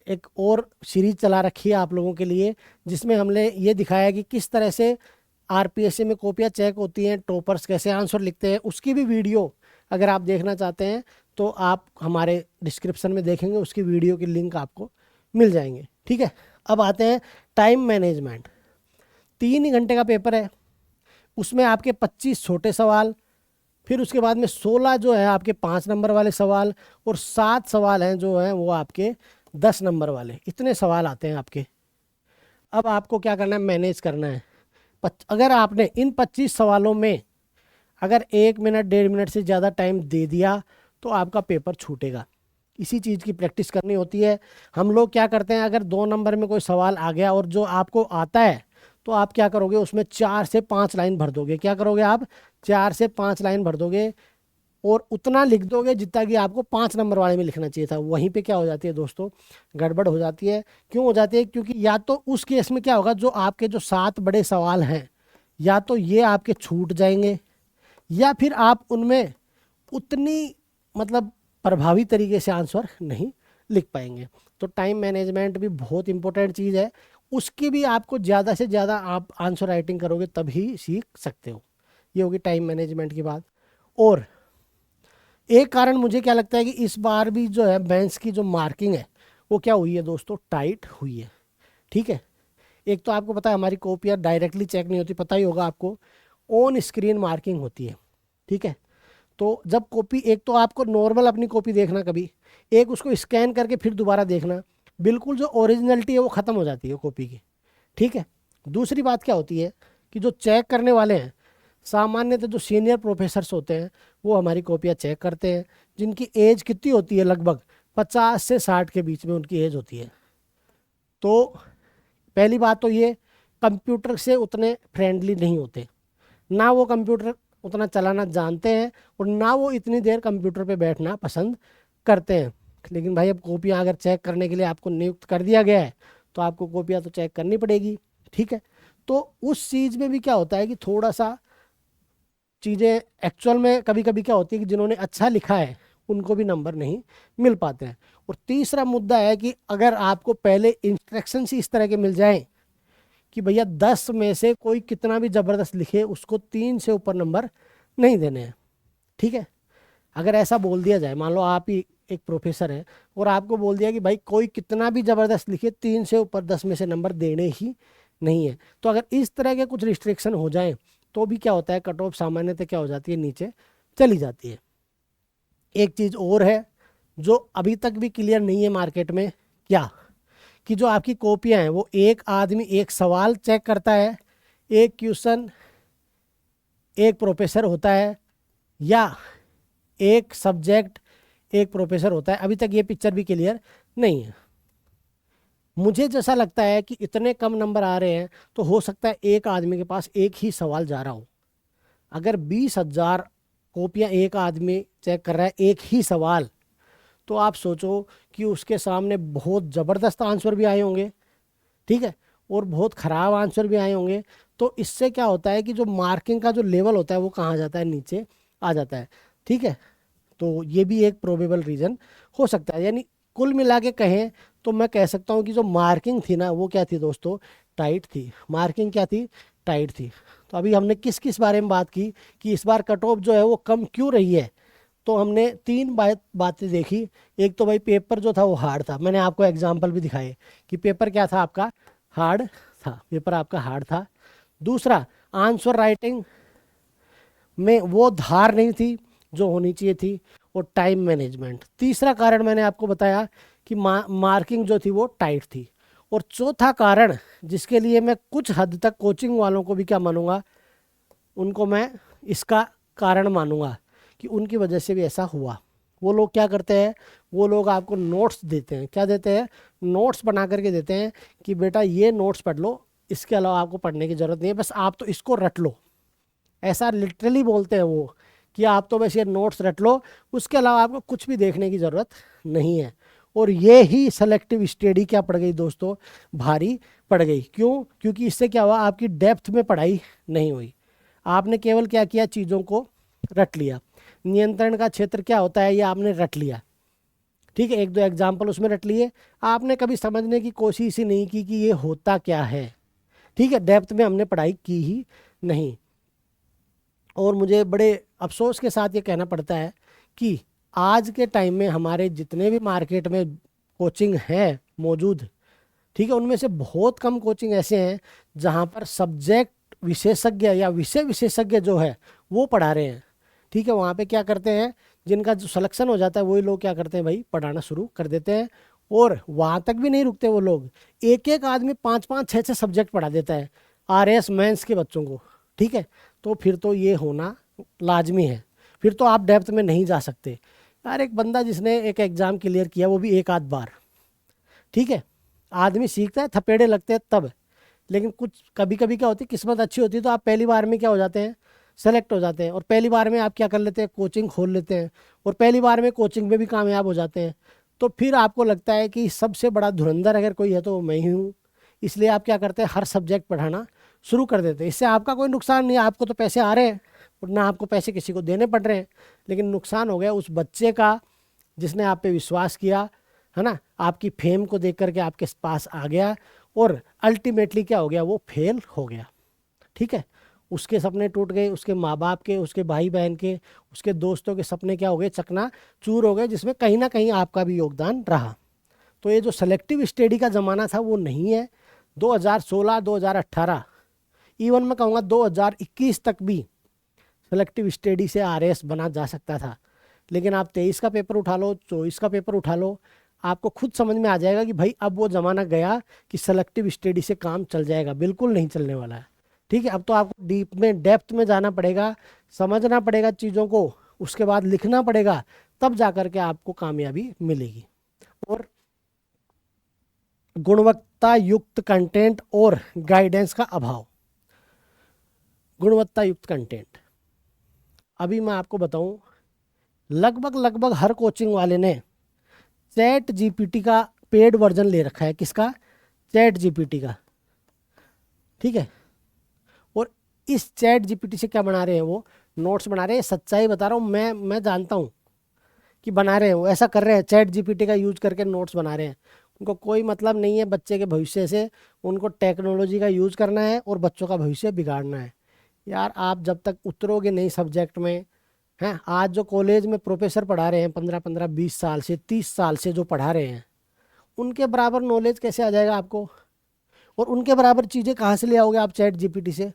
एक और सीरीज चला रखी है आप लोगों के लिए, जिसमें हमने ये दिखाया कि किस तरह से आरपीएससी में कॉपियाँ चेक होती हैं, टॉपर्स कैसे आंसर लिखते हैं। उसकी भी वीडियो अगर आप देखना चाहते हैं तो आप हमारे डिस्क्रिप्शन में देखेंगे, उसकी वीडियो की लिंक आपको मिल जाएंगे, ठीक है। अब आते हैं टाइम मैनेजमेंट। 3 घंटे का पेपर है, उसमें आपके 25 छोटे सवाल, फिर उसके बाद में 16 जो है आपके 5 नंबर वाले सवाल, और 7 सवाल हैं जो हैं वो आपके 10 नंबर वाले। इतने सवाल आते हैं आपके। अब आपको क्या करना है, मैनेज करना है। अगर आपने इन 25 सवालों में अगर 1 मिनट 1.5 मिनट से ज़्यादा टाइम दे दिया तो आपका पेपर छूटेगा। इसी चीज़ की प्रैक्टिस करनी होती है। हम लोग क्या करते हैं, अगर 2 नंबर में कोई सवाल आ गया और जो आपको आता है, तो आप क्या करोगे, उसमें 4 से 5 लाइन भर दोगे। क्या करोगे आप, 4 से 5 लाइन भर दोगे और उतना लिख दोगे जितना कि आपको 5 नंबर वाले में लिखना चाहिए था। वहीं पे क्या हो जाती है दोस्तों, गड़बड़ हो जाती है। क्यों हो जाती है, क्योंकि या तो उस केस में क्या होगा, जो आपके जो 7 बड़े सवाल हैं, या तो ये आपके छूट जाएंगे, या फिर आप उनमें उतनी मतलब प्रभावी तरीके से आंसर नहीं लिख पाएंगे। तो टाइम मैनेजमेंट भी बहुत इंपॉर्टेंट चीज़ है। उसकी भी आपको ज़्यादा से ज़्यादा आप आंसर राइटिंग करोगे तभी सीख सकते हो। ये होगी टाइम मैनेजमेंट की बात। और एक कारण मुझे क्या लगता है कि इस बार भी जो है बेंच की जो मार्किंग है वो क्या हुई है दोस्तों, टाइट हुई है, ठीक है। एक तो आपको पता है हमारी कॉपियाँ डायरेक्टली चेक नहीं होती, पता ही होगा आपको, ऑन स्क्रीन मार्किंग होती है, ठीक है। तो जब कॉपी, एक तो आपको नॉर्मल अपनी कॉपी देखना कभी, एक उसको स्कैन करके फिर दोबारा देखना, बिल्कुल जो ओरिजिनलिटी है वो ख़त्म हो जाती है कॉपी की, ठीक है। दूसरी बात क्या होती है कि जो चेक करने वाले हैं, सामान्यतः जो सीनियर प्रोफेसर्स होते हैं वो हमारी कॉपियाँ चेक करते हैं, जिनकी एज कितनी होती है, लगभग 50 से 60 के बीच में उनकी एज होती है। तो पहली बात तो ये, कंप्यूटर से उतने फ्रेंडली नहीं होते, ना वो कंप्यूटर उतना चलाना जानते हैं और ना वो इतनी देर कंप्यूटर पे बैठना पसंद करते हैं। लेकिन भाई अब कॉपियाँ अगर चेक करने के लिए आपको नियुक्त कर दिया गया है तो आपको कॉपियाँ तो चेक करनी पड़ेगी, ठीक है। तो उस चीज़ में भी क्या होता है कि थोड़ा सा चीज़ें एक्चुअल में कभी कभी क्या होती है कि जिन्होंने अच्छा लिखा है उनको भी नंबर नहीं मिल पाते हैं। और तीसरा मुद्दा है कि अगर आपको पहले इंस्ट्रक्शंस ही इस तरह के मिल जाएं कि भैया 10 में से कोई कितना भी ज़बरदस्त लिखे उसको 3 से ऊपर नंबर नहीं देने हैं, ठीक है। अगर ऐसा बोल दिया जाए, मान लो आप ही एक प्रोफेसर है और आपको बोल दिया कि भाई कोई कितना भी ज़बरदस्त लिखे 3 से ऊपर 10 में से नंबर देने ही नहीं है, तो अगर इस तरह के कुछ रिस्ट्रिक्शन हो जाएं तो भी क्या होता है, कट ऑफ सामान्यतः क्या हो जाती है, नीचे चली जाती है। एक चीज़ और है जो अभी तक भी क्लियर नहीं है मार्केट में, क्या, कि जो आपकी कॉपियाँ हैं वो एक आदमी एक सवाल चेक करता है, एक क्वेश्चन एक प्रोफेसर होता है, या एक सब्जेक्ट एक प्रोफेसर होता है। अभी तक ये पिक्चर भी क्लियर नहीं है। मुझे जैसा लगता है कि इतने कम नंबर आ रहे हैं तो हो सकता है एक आदमी के पास एक ही सवाल जा रहा हो। अगर 20,000 कॉपियाँ एक आदमी चेक कर रहा है एक ही सवाल, तो आप सोचो कि उसके सामने बहुत ज़बरदस्त आंसर भी आए होंगे, ठीक है, और बहुत ख़राब आंसर भी आए होंगे। तो इससे क्या होता है कि जो मार्किंग का जो लेवल होता है वो कहाँ जाता है, नीचे आ जाता है, ठीक है। तो ये भी एक प्रोबेबल रीज़न हो सकता है। यानी कुल मिला के कहें तो मैं कह सकता हूँ कि जो मार्किंग थी ना वो क्या थी दोस्तों, टाइट थी। मार्किंग क्या थी, टाइट थी। तो अभी हमने किस किस बारे में बात की कि इस बार कट ऑफ जो है वो कम क्यों रही है। तो हमने 3 बातें देखी। एक तो भाई पेपर जो था वो हार्ड था, मैंने आपको एग्जाम्पल भी दिखाए कि पेपर क्या था आपका, हार्ड था, पेपर आपका हार्ड था। दूसरा, आंसर राइटिंग में वो धार नहीं थी जो होनी चाहिए थी, और टाइम मैनेजमेंट। तीसरा कारण मैंने आपको बताया कि मार्किंग जो थी वो टाइट थी। और चौथा कारण जिसके लिए मैं कुछ हद तक कोचिंग वालों को भी क्या मानूंगा, उनको मैं इसका कारण मानूंगा कि उनकी वजह से भी ऐसा हुआ। वो लोग क्या करते हैं, वो लोग आपको नोट्स देते हैं। क्या देते हैं? नोट्स बना करके देते हैं कि बेटा ये नोट्स पढ़ लो, इसके अलावा आपको पढ़ने की ज़रूरत नहीं है, बस आप तो इसको रट लो। ऐसा लिटरली बोलते हैं वो कि आप तो बस ये नोट्स रट लो, उसके अलावा आपको कुछ भी देखने की ज़रूरत नहीं है। और ये ही सेलेक्टिव स्टडी क्या पड़ गई दोस्तों, भारी पड़ गई। क्यों? क्योंकि इससे क्या हुआ, आपकी डेप्थ में पढ़ाई नहीं हुई। आपने केवल क्या किया, चीज़ों को रट लिया। नियंत्रण का क्षेत्र क्या होता है, ये आपने रट लिया। ठीक है, एक दो एग्जाम्पल उसमें रट लिए, आपने कभी समझने की कोशिश ही नहीं की कि ये होता क्या है। ठीक है, डेप्थ में हमने पढ़ाई की ही नहीं। और मुझे बड़े अफसोस के साथ ये कहना पड़ता है कि आज के टाइम में हमारे जितने भी मार्केट में कोचिंग है मौजूद, ठीक है, उनमें से बहुत कम कोचिंग ऐसे हैं जहाँ पर सब्जेक्ट विशेषज्ञ या विषय विशेषज्ञ जो है वो पढ़ा रहे हैं। ठीक है, वहाँ पे क्या करते हैं, जिनका जो सिलेक्शन हो जाता है वही लोग क्या करते हैं भाई, पढ़ाना शुरू कर देते हैं। और वहाँ तक भी नहीं रुकते वो लोग, एक एक आदमी 5 5 6 6 सब्जेक्ट पढ़ा देता है RS मेंस के बच्चों को। ठीक है, तो फिर तो ये होना लाजमी है, फिर तो आप डेप्थ में नहीं जा सकते। यार एक बंदा जिसने एक एग्ज़ाम क्लियर किया, वो भी एक आध बार, ठीक है, आदमी सीखता है, थपेड़े लगते हैं तब। लेकिन कुछ कभी कभी क्या होती है, किस्मत अच्छी होती है तो आप पहली बार में क्या हो जाते हैं, सेलेक्ट हो जाते हैं। और पहली बार में आप क्या कर लेते हैं, कोचिंग खोल लेते हैं, और पहली बार में कोचिंग में भी कामयाब हो जाते हैं। तो फिर आपको लगता है कि सबसे बड़ा धुरंधर अगर कोई है तो वो मैं ही हूँ। इसलिए आप क्या करते हैं, हर सब्जेक्ट पढ़ाना शुरू कर देते हैं। इससे आपका कोई नुकसान नहीं है, आपको तो पैसे आ रहे हैं और ना आपको पैसे किसी को देने पड़ रहे हैं। लेकिन नुकसान हो गया उस बच्चे का जिसने आप पे विश्वास किया, है ना, आपकी फेम को देख करके आपके पास आ गया और अल्टीमेटली क्या हो गया, वो फेल हो गया। ठीक है, उसके सपने टूट गए, उसके माँ बाप के, उसके भाई बहन के, उसके दोस्तों के सपने क्या हो गए, चकना चूर हो गए, जिसमें कहीं ना कहीं आपका भी योगदान रहा। तो ये जो सेलेक्टिव स्टडी का ज़माना था वो नहीं है। 2016 2018, इवन मैं कहूँगा 2021 तक भी सेलेक्टिव स्टडी से RS बना जा सकता था। लेकिन आप 23 का पेपर उठा लो, 24 का पेपर उठा लो, आपको खुद समझ में आ जाएगा कि भाई अब वो ज़माना गया कि सेलेक्टिव स्टडी से काम चल जाएगा, बिल्कुल नहीं चलने वाला है। ठीक है, अब तो आपको डीप में, डेप्थ में जाना पड़ेगा, समझना पड़ेगा चीज़ों को, उसके बाद लिखना पड़ेगा, तब जा कर के आपको कामयाबी मिलेगी। और गुणवत्ता युक्त कंटेंट और गाइडेंस का अभाव। गुणवत्ता युक्त कंटेंट, अभी मैं आपको बताऊं, लगभग लगभग हर कोचिंग वाले ने चैट जीपीटी का पेड वर्जन ले रखा है। किसका? चैट जीपीटी का। ठीक है, और इस चैट जीपीटी से क्या बना रहे हैं, वो नोट्स बना रहे हैं। सच्चाई बता रहा हूँ, मैं जानता हूँ कि बना रहे हैं, वो ऐसा कर रहे हैं, चैट जीपीटी का यूज करके नोट्स बना रहे हैं। उनको कोई मतलब नहीं है बच्चे के भविष्य से, उनको टेक्नोलॉजी का यूज करना है और बच्चों का भविष्य बिगाड़ना है। यार आप जब तक उतरोगे नहीं सब्जेक्ट में, हैं, आज जो कॉलेज में प्रोफेसर पढ़ा रहे हैं 15 15 20 साल से, 30 साल से जो पढ़ा रहे हैं, उनके बराबर नॉलेज कैसे आ जाएगा आपको? और उनके बराबर चीज़ें कहाँ से ले आओगे आप चैट जीपीटी से?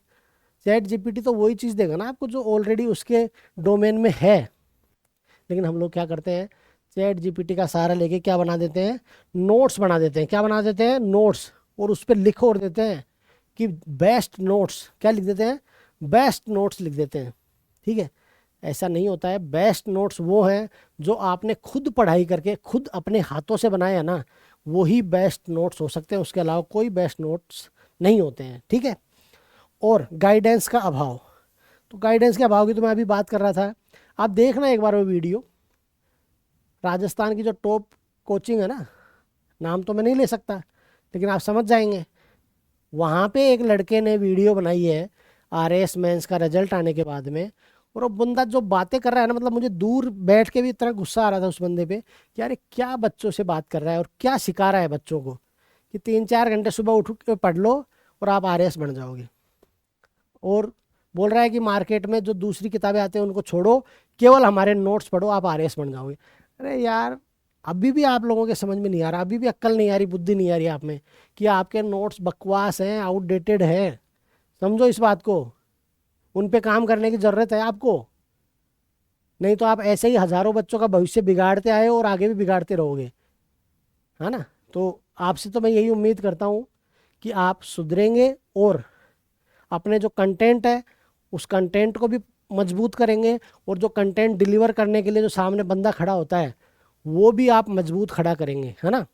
चैट जीपीटी तो वही चीज़ देगा ना आपको जो ऑलरेडी उसके डोमेन में है। लेकिन हम लोग क्या करते हैं, चैट जीपीटी का सहारा लेके क्या बना देते हैं, नोट्स बना देते हैं। क्या बना देते हैं? नोट्स। और उस पर लिखो और देते हैं कि बेस्ट नोट्स, क्या लिख देते हैं, बेस्ट नोट्स लिख देते हैं। ठीक है, ऐसा नहीं होता है। बेस्ट नोट्स वो हैं जो आपने खुद पढ़ाई करके खुद अपने हाथों से बनाए हैं ना, वही बेस्ट नोट्स हो सकते हैं, उसके अलावा कोई बेस्ट नोट्स नहीं होते हैं। ठीक है, और गाइडेंस का अभाव। तो गाइडेंस के अभाव की तो मैं अभी बात कर रहा था। आप देखना एक बार वो वीडियो, राजस्थान की जो टॉप कोचिंग है ना, नाम तो मैं नहीं ले सकता लेकिन आप समझ जाएंगे। वहाँ पे एक लड़के ने वीडियो बनाई है RS मेंस का रिजल्ट आने के बाद में, और वो बंदा जो बातें कर रहा है ना, मतलब मुझे दूर बैठ के भी इतना गुस्सा आ रहा था उस बंदे पे कि यार ये क्या बच्चों से बात कर रहा है और क्या सिखा रहा है बच्चों को कि 3 4 घंटे सुबह उठ के पढ़ लो और आप RS बन जाओगे। और बोल रहा है कि मार्केट में जो दूसरी किताबें आती हैं उनको छोड़ो, केवल हमारे नोट्स पढ़ो, आप RS बन जाओगे। अरे यार, अभी भी आप लोगों के समझ में नहीं आ रहा, अभी भी अक्ल नहीं आ रही, बुद्धि नहीं आ रही आप में कि आपके नोट्स बकवास हैं, आउटडेटेड हैं। समझो इस बात को, उन पे काम करने की ज़रूरत है आपको। नहीं तो आप ऐसे ही हज़ारों बच्चों का भविष्य बिगाड़ते आए हो और आगे भी बिगाड़ते रहोगे, है ना। तो आपसे तो मैं यही उम्मीद करता हूँ कि आप सुधरेंगे और अपने जो कंटेंट है उस कंटेंट को भी मजबूत करेंगे, और जो कंटेंट डिलीवर करने के लिए जो सामने बंदा खड़ा होता है वो भी आप मजबूत खड़ा करेंगे, है ना।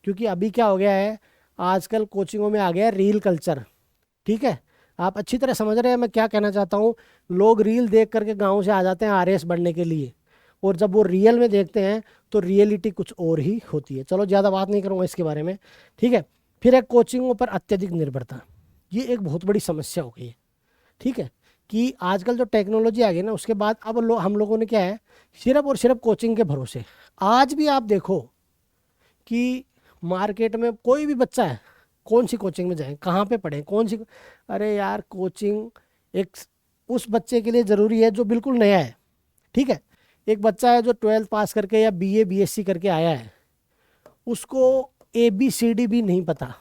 क्योंकि अभी क्या हो गया है, आजकल कोचिंगों में आ गया है रील कल्चर। ठीक है, आप अच्छी तरह समझ रहे हैं मैं क्या कहना चाहता हूँ। लोग रील देख करके गाँव से आ जाते हैं आरएएस बनने के लिए, और जब वो रियल में देखते हैं तो रियलिटी कुछ और ही होती है। चलो ज़्यादा बात नहीं करूँगा इसके बारे में, ठीक है। फिर एक कोचिंगों पर अत्यधिक निर्भरता, ये एक बहुत बड़ी समस्या हो गई है। ठीक है, कि आजकल जो टेक्नोलॉजी आ गई ना, उसके बाद अब हम लोगों ने क्या है, सिर्फ और सिर्फ कोचिंग के भरोसे। आज भी आप देखो कि मार्केट में कोई भी बच्चा है, कौन सी कोचिंग में जाए, कहाँ पे पढ़े, कौन सी, अरे यार कोचिंग एक उस बच्चे के लिए ज़रूरी है जो बिल्कुल नया है। ठीक है, एक बच्चा है जो 12th पास करके या बीए बीएससी करके आया है, उसको ABCD भी नहीं पता,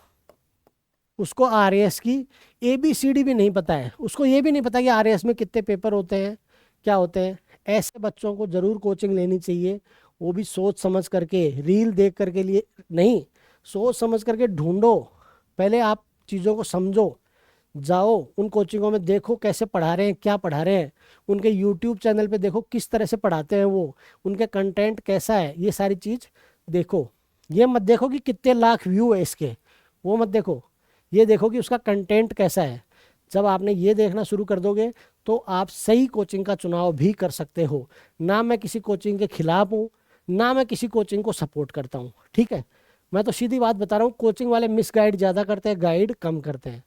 उसको आरएएस की ABCD भी नहीं पता है, उसको ये भी नहीं पता कि आरएएस में कितने पेपर होते हैं, क्या होते हैं। ऐसे बच्चों को ज़रूर कोचिंग लेनी चाहिए, वो भी सोच समझ करके, रील देख करके लिए नहीं, सोच समझ करके ढूंढो। पहले आप चीज़ों को समझो, जाओ उन कोचिंगों में, देखो कैसे पढ़ा रहे हैं, क्या पढ़ा रहे हैं, उनके यूट्यूब चैनल पे देखो किस तरह से पढ़ाते हैं वो, उनके कंटेंट कैसा है, ये सारी चीज़ देखो। ये मत देखो कि कितने लाख व्यू है इसके, वो मत देखो, ये देखो कि उसका कंटेंट कैसा है। जब आपने ये देखना शुरू कर दोगे तो आप सही कोचिंग का चुनाव भी कर सकते हो। ना मैं किसी कोचिंग के खिलाफ हूँ, ना मैं किसी कोचिंग को सपोर्ट करता हूँ। ठीक है, मैं तो सीधी बात बता रहा हूँ, कोचिंग वाले मिस गाइड ज़्यादा करते हैं, गाइड कम करते हैं।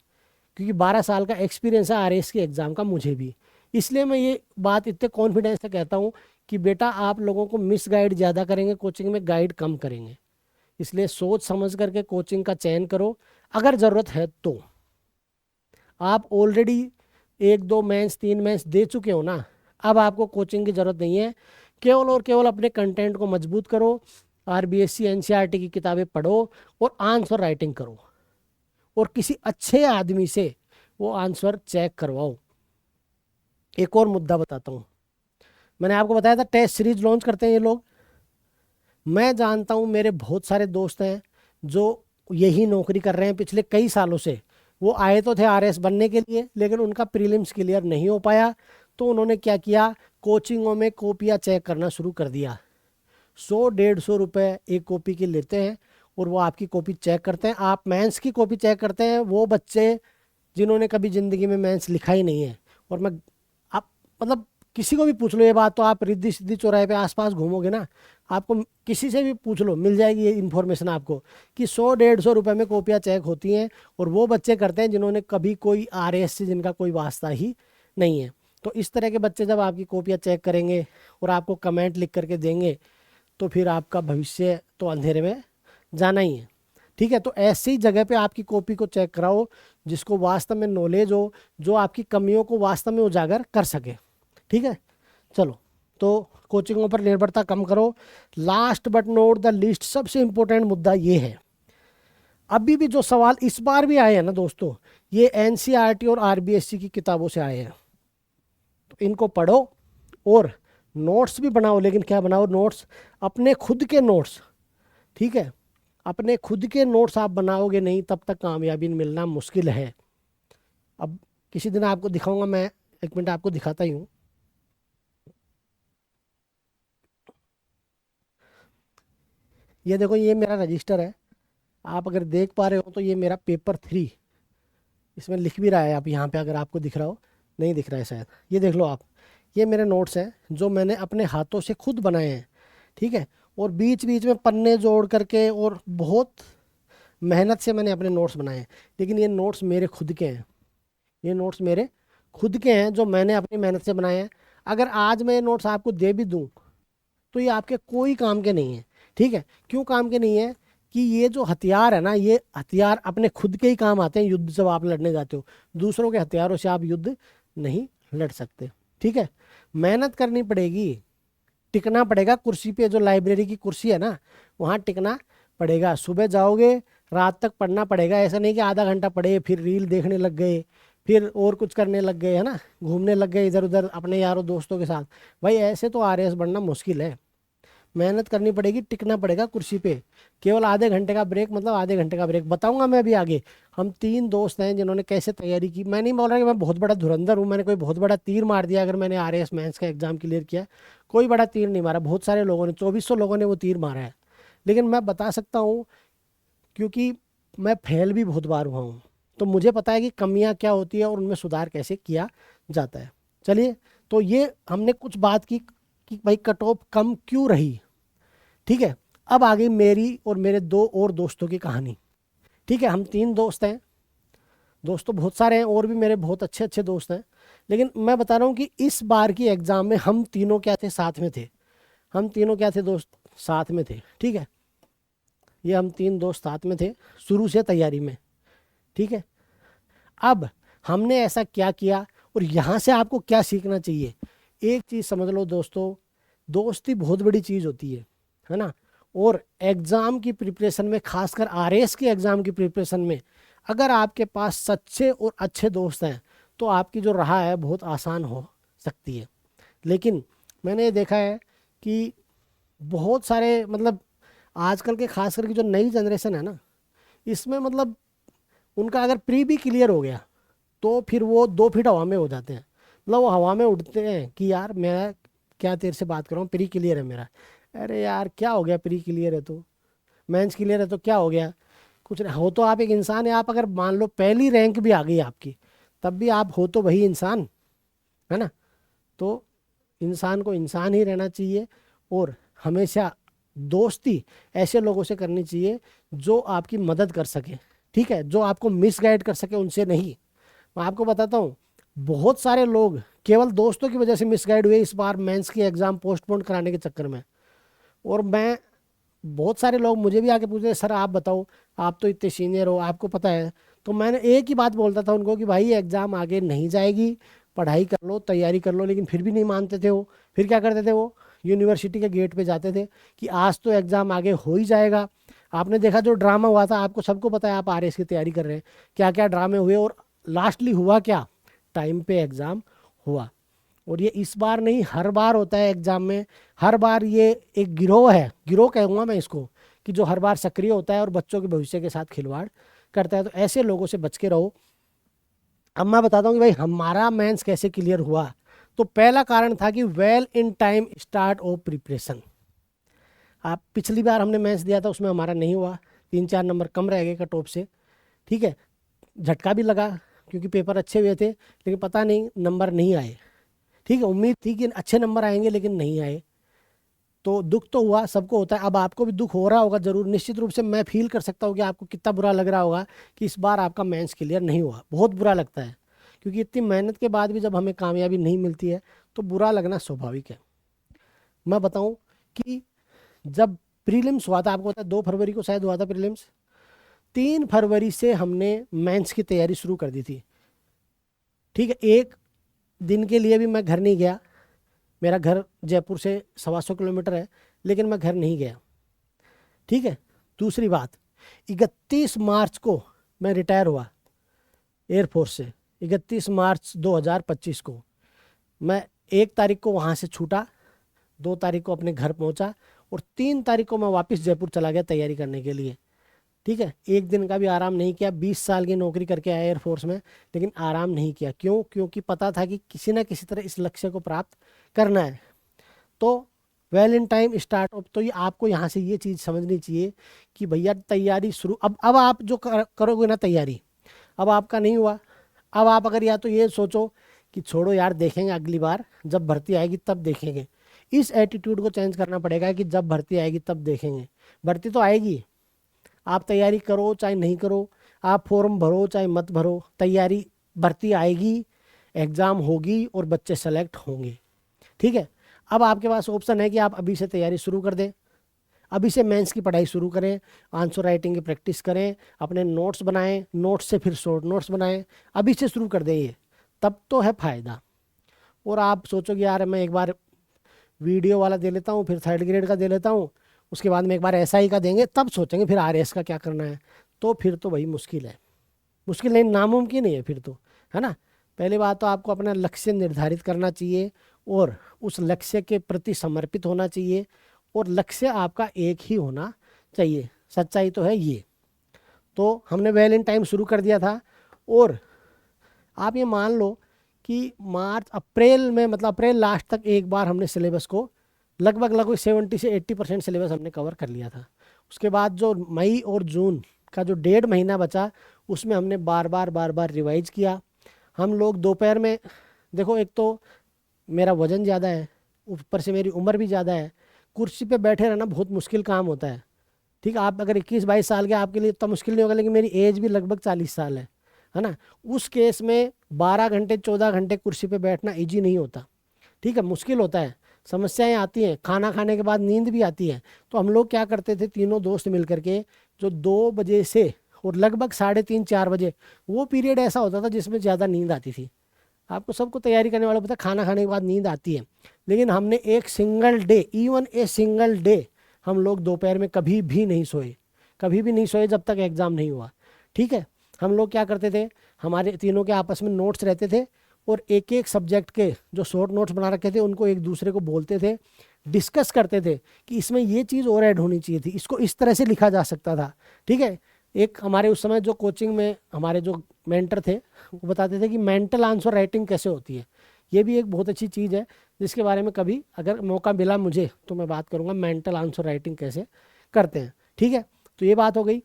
क्योंकि 12 साल का एक्सपीरियंस है आरएएस के एग्ज़ाम का, मुझे भी। इसलिए मैं ये बात इतने कॉन्फिडेंस से कहता हूँ कि बेटा आप लोगों को मिस गाइड ज़्यादा करेंगे, कोचिंग में गाइड कम करेंगे। इसलिए सोच समझ करके कोचिंग का चयन करो। अगर ज़रूरत है तो आप ऑलरेडी 1-2 मेंस 3 मेंस दे चुके हो ना, अब आपको कोचिंग की ज़रूरत नहीं है। केवल और केवल अपने कंटेंट को मजबूत करो, आरबीएससी एनसीईआरटी की किताबें पढ़ो और आंसर राइटिंग करो, और किसी अच्छे आदमी से वो आंसर चेक करवाओ। एक और मुद्दा बताता हूँ, मैंने आपको बताया था टेस्ट सीरीज लॉन्च करते हैं ये लोग। मैं जानता हूँ, मेरे बहुत सारे दोस्त हैं जो यही नौकरी कर रहे हैं पिछले कई सालों से। वो आए तो थे आरएस बनने के लिए, लेकिन उनका प्रीलिम्स क्लियर नहीं हो पाया, तो उन्होंने क्या किया, कोचिंगों में कॉपियाँ चेक करना शुरू कर दिया। 100-150 रुपये एक कॉपी के लेते हैं, और वो आपकी कॉपी चेक करते हैं। आप मेंस की कॉपी चेक करते हैं, वो बच्चे जिन्होंने कभी ज़िंदगी में मेंस लिखा ही नहीं है। और मैं, आप मतलब किसी को भी पूछ लो ये बात, तो आप रिद्धि सिद्धि चौराहे पे आसपास घूमोगे ना, आपको किसी से भी पूछ लो, मिल जाएगी ये इन्फॉर्मेशन आपको कि 100-150 रुपये में कॉपियाँ चेक होती हैं। और वो बच्चे करते हैं जिन्होंने कभी कोई आरएएस से जिनका कोई वास्ता ही नहीं है। तो इस तरह के बच्चे जब आपकी कॉपियाँ चेक करेंगे और आपको कमेंट लिख करके देंगे, तो फिर आपका भविष्य तो अंधेरे में जाना ही है। ठीक है, तो ऐसी जगह पे आपकी कॉपी को चेक कराओ जिसको वास्तव में नॉलेज हो, जो आपकी कमियों को वास्तव में उजागर कर सके। ठीक है, चलो, तो कोचिंगों पर निर्भरता कम करो। Last but not the least, सबसे इंपॉर्टेंट मुद्दा ये है, अभी भी जो सवाल इस बार भी आए हैं ना दोस्तों, ये एनसीईआरटी और आरबीएससी की किताबों से आए हैं। तो इनको पढ़ो और नोट्स भी बनाओ, लेकिन क्या बनाओ, नोट्स अपने खुद के नोट्स। ठीक है, अपने खुद के नोट्स आप बनाओगे नहीं, तब तक कामयाबी मिलना मुश्किल है। अब किसी दिन आपको दिखाऊंगा मैं, एक मिनट आपको दिखाता ही हूँ। ये देखो, ये मेरा रजिस्टर है, आप अगर देख पा रहे हो तो ये मेरा पेपर 3, इसमें लिख भी रहा है, आप यहाँ पे अगर आपको दिख रहा हो, नहीं दिख रहा है शायद, ये देख लो आप, ये मेरे नोट्स हैं जो मैंने अपने हाथों से खुद बनाए हैं। ठीक है, और बीच बीच में पन्ने जोड़ करके और बहुत मेहनत से मैंने अपने नोट्स बनाए हैं। लेकिन ये नोट्स मेरे खुद के हैं, ये नोट्स मेरे खुद के हैं जो मैंने अपनी मेहनत से बनाए हैं। अगर आज मैं ये नोट्स आपको दे भी दूँ तो ये आपके कोई काम के नहीं है। ठीक है, क्यों काम के नहीं है, कि ये जो हथियार है ना, ये हथियार अपने खुद के ही काम आते हैं युद्ध जब आप लड़ने जाते हो। दूसरों के हथियारों से आप युद्ध नहीं लड़ सकते। ठीक है, मेहनत करनी पड़ेगी, टिकना पड़ेगा कुर्सी पे, जो लाइब्रेरी की कुर्सी है ना, वहाँ टिकना पड़ेगा। सुबह जाओगे, रात तक पढ़ना पड़ेगा। ऐसा नहीं कि आधा घंटा पढ़े फिर रील देखने लग गए, फिर और कुछ करने लग गए, है ना, घूमने लग गए इधर उधर अपने यारों दोस्तों के साथ। भाई ऐसे तो आरएएस बनना मुश्किल है। मेहनत करनी पड़ेगी, टिकना पड़ेगा कुर्सी पे। केवल आधे घंटे का ब्रेक मतलब आधे घंटे का ब्रेक। बताऊंगा मैं अभी आगे। हम 3 दोस्त हैं जिन्होंने कैसे तैयारी की। मैं नहीं बोल रहा कि मैं बहुत बड़ा धुरंधर हूँ, मैंने कोई बहुत बड़ा तीर मार दिया अगर मैंने आरएएस मेंस का एग्जाम क्लियर किया। कोई बड़ा तीर नहीं मारा, बहुत सारे लोगों ने, 2400 लोगों ने वो तीर मारा है। लेकिन मैं बता सकता हूँ, क्योंकि मैं फेल भी बहुत बार हुआ हूँ, तो मुझे पता है कि कमियां क्या होती है और उनमें सुधार कैसे किया जाता है। चलिए, तो ये हमने कुछ बात की कि भाई कट ऑफ कम क्यों रही। ठीक है, अब आ गई मेरी और मेरे 2 और दोस्तों की कहानी। ठीक है, हम 3 दोस्त हैं। दोस्त तो बहुत सारे हैं और भी मेरे बहुत अच्छे अच्छे दोस्त हैं, लेकिन मैं बता रहा हूँ कि इस बार की एग्ज़ाम में हम तीनों क्या थे, साथ में थे। हम तीनों क्या थे दोस्त, साथ में थे। ठीक है, ये हम 3 दोस्त साथ में थे शुरू से तैयारी में। ठीक है, अब हमने ऐसा क्या किया और यहाँ से आपको क्या सीखना चाहिए। एक चीज़ समझ लो दोस्तों, दोस्ती बहुत बड़ी चीज़ होती है ना। और एग्ज़ाम की प्रिपरेशन में, खासकर आरएएस के एग्ज़ाम की प्रिपरेशन में, अगर आपके पास सच्चे और अच्छे दोस्त हैं तो आपकी जो राह है बहुत आसान हो सकती है। लेकिन मैंने ये देखा है कि बहुत सारे मतलब आजकल के खास करके जो नई जनरेशन है ना, इसमें मतलब उनका अगर प्री भी क्लियर हो गया तो फिर वो 2 फीट हवा में हो जाते हैं। मतलब वो हवा में उड़ते हैं कि यार मैं क्या तेरे से बात कर रहा हूँ, प्री क्लियर है मेरा। अरे यार क्या हो गया, प्री क्लियर है तो, मेंस क्लियर है तो क्या हो गया, कुछ नहीं हो। तो आप एक इंसान है। आप अगर मान लो पहली रैंक भी आ गई आपकी, तब भी आप हो तो वही इंसान, है ना। तो इंसान को इंसान ही रहना चाहिए और हमेशा दोस्ती ऐसे लोगों से करनी चाहिए जो आपकी मदद कर सके। ठीक है, जो आपको मिसगाइड कर सके उनसे नहीं। मैं आपको बताता हूँ, बहुत सारे लोग केवल दोस्तों की वजह से मिसगाइड हुए इस बार मेंस की एग्ज़ाम पोस्टपोन कराने के चक्कर में। और मैं, बहुत सारे लोग मुझे भी आके पूछते हैं, सर आप बताओ, आप तो इतने सीनियर हो, आपको पता है। तो मैंने एक ही बात बोलता था उनको कि भाई एग्ज़ाम आगे नहीं जाएगी, पढ़ाई कर लो, तैयारी कर लो। लेकिन फिर भी नहीं मानते थे वो। फिर क्या करते थे वो, यूनिवर्सिटी के गेट पे जाते थे कि आज तो एग्ज़ाम आगे हो ही जाएगा। आपने देखा जो ड्रामा हुआ था, आपको सबको पता है, आप आरएएस की तैयारी कर रहे हैं, क्या क्या ड्रामे हुए। और लास्टली हुआ क्या, टाइम पे एग्ज़ाम हुआ। और ये इस बार नहीं, हर बार होता है एग्ज़ाम में। हर बार ये एक गिरोह है, गिरोह कहूँगा मैं इसको, कि जो हर बार सक्रिय होता है और बच्चों के भविष्य के साथ खिलवाड़ करता है। तो ऐसे लोगों से बच के रहो। अब मैं बताता हूँ कि भाई हमारा मेंस कैसे क्लियर हुआ। तो पहला कारण था कि well in time start of preparation. आप पिछली बार हमने मेंस दिया था, उसमें हमारा नहीं हुआ, 3-4 नंबर कम रह गए कट ऑफ से। ठीक है, झटका भी लगा क्योंकि पेपर अच्छे हुए थे, लेकिन पता नहीं नंबर नहीं आए। ठीक है, उम्मीद थी कि अच्छे नंबर आएंगे लेकिन नहीं आए। तो दुख तो हुआ, सबको होता है। अब आपको भी दुख हो रहा होगा जरूर, निश्चित रूप से मैं फील कर सकता हूँ कि आपको कितना बुरा लग रहा होगा कि इस बार आपका मेंस क्लियर नहीं हुआ। बहुत बुरा लगता है, क्योंकि इतनी मेहनत के बाद भी जब हमें कामयाबी नहीं मिलती है तो बुरा लगना स्वाभाविक है। मैं बताऊं कि जब प्रीलिम्स हुआ था, आपको पता है 2 फरवरी को शायद हुआ था प्रीलिम्स, 3 फरवरी से हमने मेंस की तैयारी शुरू कर दी थी। ठीक है, एक दिन के लिए भी मैं घर नहीं गया। मेरा घर जयपुर से 125 किलोमीटर है, लेकिन मैं घर नहीं गया। ठीक है, दूसरी बात, 31 मार्च को मैं रिटायर हुआ एयरफोर्स से। 31 मार्च 2025 को मैं 1 तारीख को वहाँ से छूटा, 2 तारीख को अपने घर पहुँचा और 3 तारीख को मैं वापस जयपुर चला गया तैयारी करने के लिए। ठीक है, एक दिन का भी आराम नहीं किया। 20 साल की नौकरी करके आया एयरफोर्स में, लेकिन आराम नहीं किया। क्यों? क्योंकि पता था कि किसी ना किसी तरह इस लक्ष्य को प्राप्त करना है। तो well in time start up, तो ये आपको यहाँ से ये चीज़ समझनी चाहिए कि भैया तैयारी शुरू। अब आप जो करोगे ना तैयारी, अब आपका नहीं हुआ। अब आप अगर या तो ये सोचो कि छोड़ो यार, देखेंगे अगली बार जब भर्ती आएगी तब देखेंगे। इस एटीट्यूड को चेंज करना पड़ेगा कि जब भर्ती आएगी तब देखेंगे। भर्ती तो आएगी, आप तैयारी करो चाहे नहीं करो, आप फॉर्म भरो चाहे मत भरो, तैयारी, भर्ती आएगी, एग्ज़ाम होगी और बच्चे सेलेक्ट होंगे। ठीक है, अब आपके पास ऑप्शन है कि आप अभी से तैयारी शुरू कर दें, अभी से मेंस की पढ़ाई शुरू करें, आंसर राइटिंग की प्रैक्टिस करें, अपने नोट्स बनाएं, नोट्स से फिर शॉर्ट नोट्स बनाएं, अभी से शुरू कर दें ये, तब तो है फ़ायदा। और आप सोचोगे यार मैं एक बार वीडियो वाला दे लेता हूँ, फिर 3rd ग्रेड का दे लेता हूँ, उसके बाद में एक बार एसआई का देंगे, तब सोचेंगे फिर आरएएस का क्या करना है। तो फिर तो वही मुश्किल है, मुश्किल नहीं, नामुमकिन ही है फिर तो, है ना। पहली बात तो आपको अपना लक्ष्य निर्धारित करना चाहिए और उस लक्ष्य के प्रति समर्पित होना चाहिए और लक्ष्य आपका एक ही होना चाहिए। सच्चाई तो है ये। तो हमने वेल इन टाइम शुरू कर दिया था, और आप ये मान लो कि मार्च अप्रैल में, मतलब अप्रैल लास्ट तक एक बार हमने सिलेबस को लगभग 70 से 80% सिलेबस हमने कवर कर लिया था। उसके बाद जो मई और जून का जो 1.5 महीना बचा, उसमें हमने बार बार रिवाइज किया। हम लोग दोपहर में, देखो एक तो मेरा वज़न ज़्यादा है, ऊपर से मेरी उम्र भी ज़्यादा है, कुर्सी पे बैठे रहना बहुत मुश्किल काम होता है। ठीक है, आप अगर 21-22 साल के, आपके लिए इतना मुश्किल नहीं होगा, लेकिन मेरी एज भी लगभग 40 साल है ना। उस केस में 12 घंटे 14 घंटे कुर्सी पे बैठना ईजी नहीं होता। ठीक है, मुश्किल होता है, समस्याएं आती हैं, खाना खाने के बाद नींद भी आती है। तो हम लोग क्या करते थे, तीनों दोस्त मिल करके, जो 2 बजे से और लगभग 3:30-4 बजे, वो पीरियड ऐसा होता था जिसमें ज़्यादा नींद आती थी। आपको सबको तैयारी करने वाला पता है, खाना खाने के बाद नींद आती है, लेकिन हमने एक single day, even a single day, हम लोग दोपहर में कभी भी नहीं सोए, कभी भी नहीं सोए जब तक एग्ज़ाम नहीं हुआ। ठीक है, हम लोग क्या करते थे, हमारे तीनों के आपस में नोट्स रहते थे, और एक एक सब्जेक्ट के जो शॉर्ट नोट्स बना रखे थे उनको एक दूसरे को बोलते थे, डिस्कस करते थे कि इसमें ये चीज़ और ऐड होनी चाहिए थी, इसको इस तरह से लिखा जा सकता था। ठीक है, एक हमारे उस समय जो कोचिंग में हमारे जो मेंटर थे, वो बताते थे कि मेंटल आंसर राइटिंग कैसे होती है। ये भी एक बहुत अच्छी चीज़ है, जिसके बारे में कभी अगर मौका मिला मुझे तो मैं बात करूँगा, मेंटल आंसर राइटिंग कैसे करते हैं। ठीक है, तो ये बात हो गई।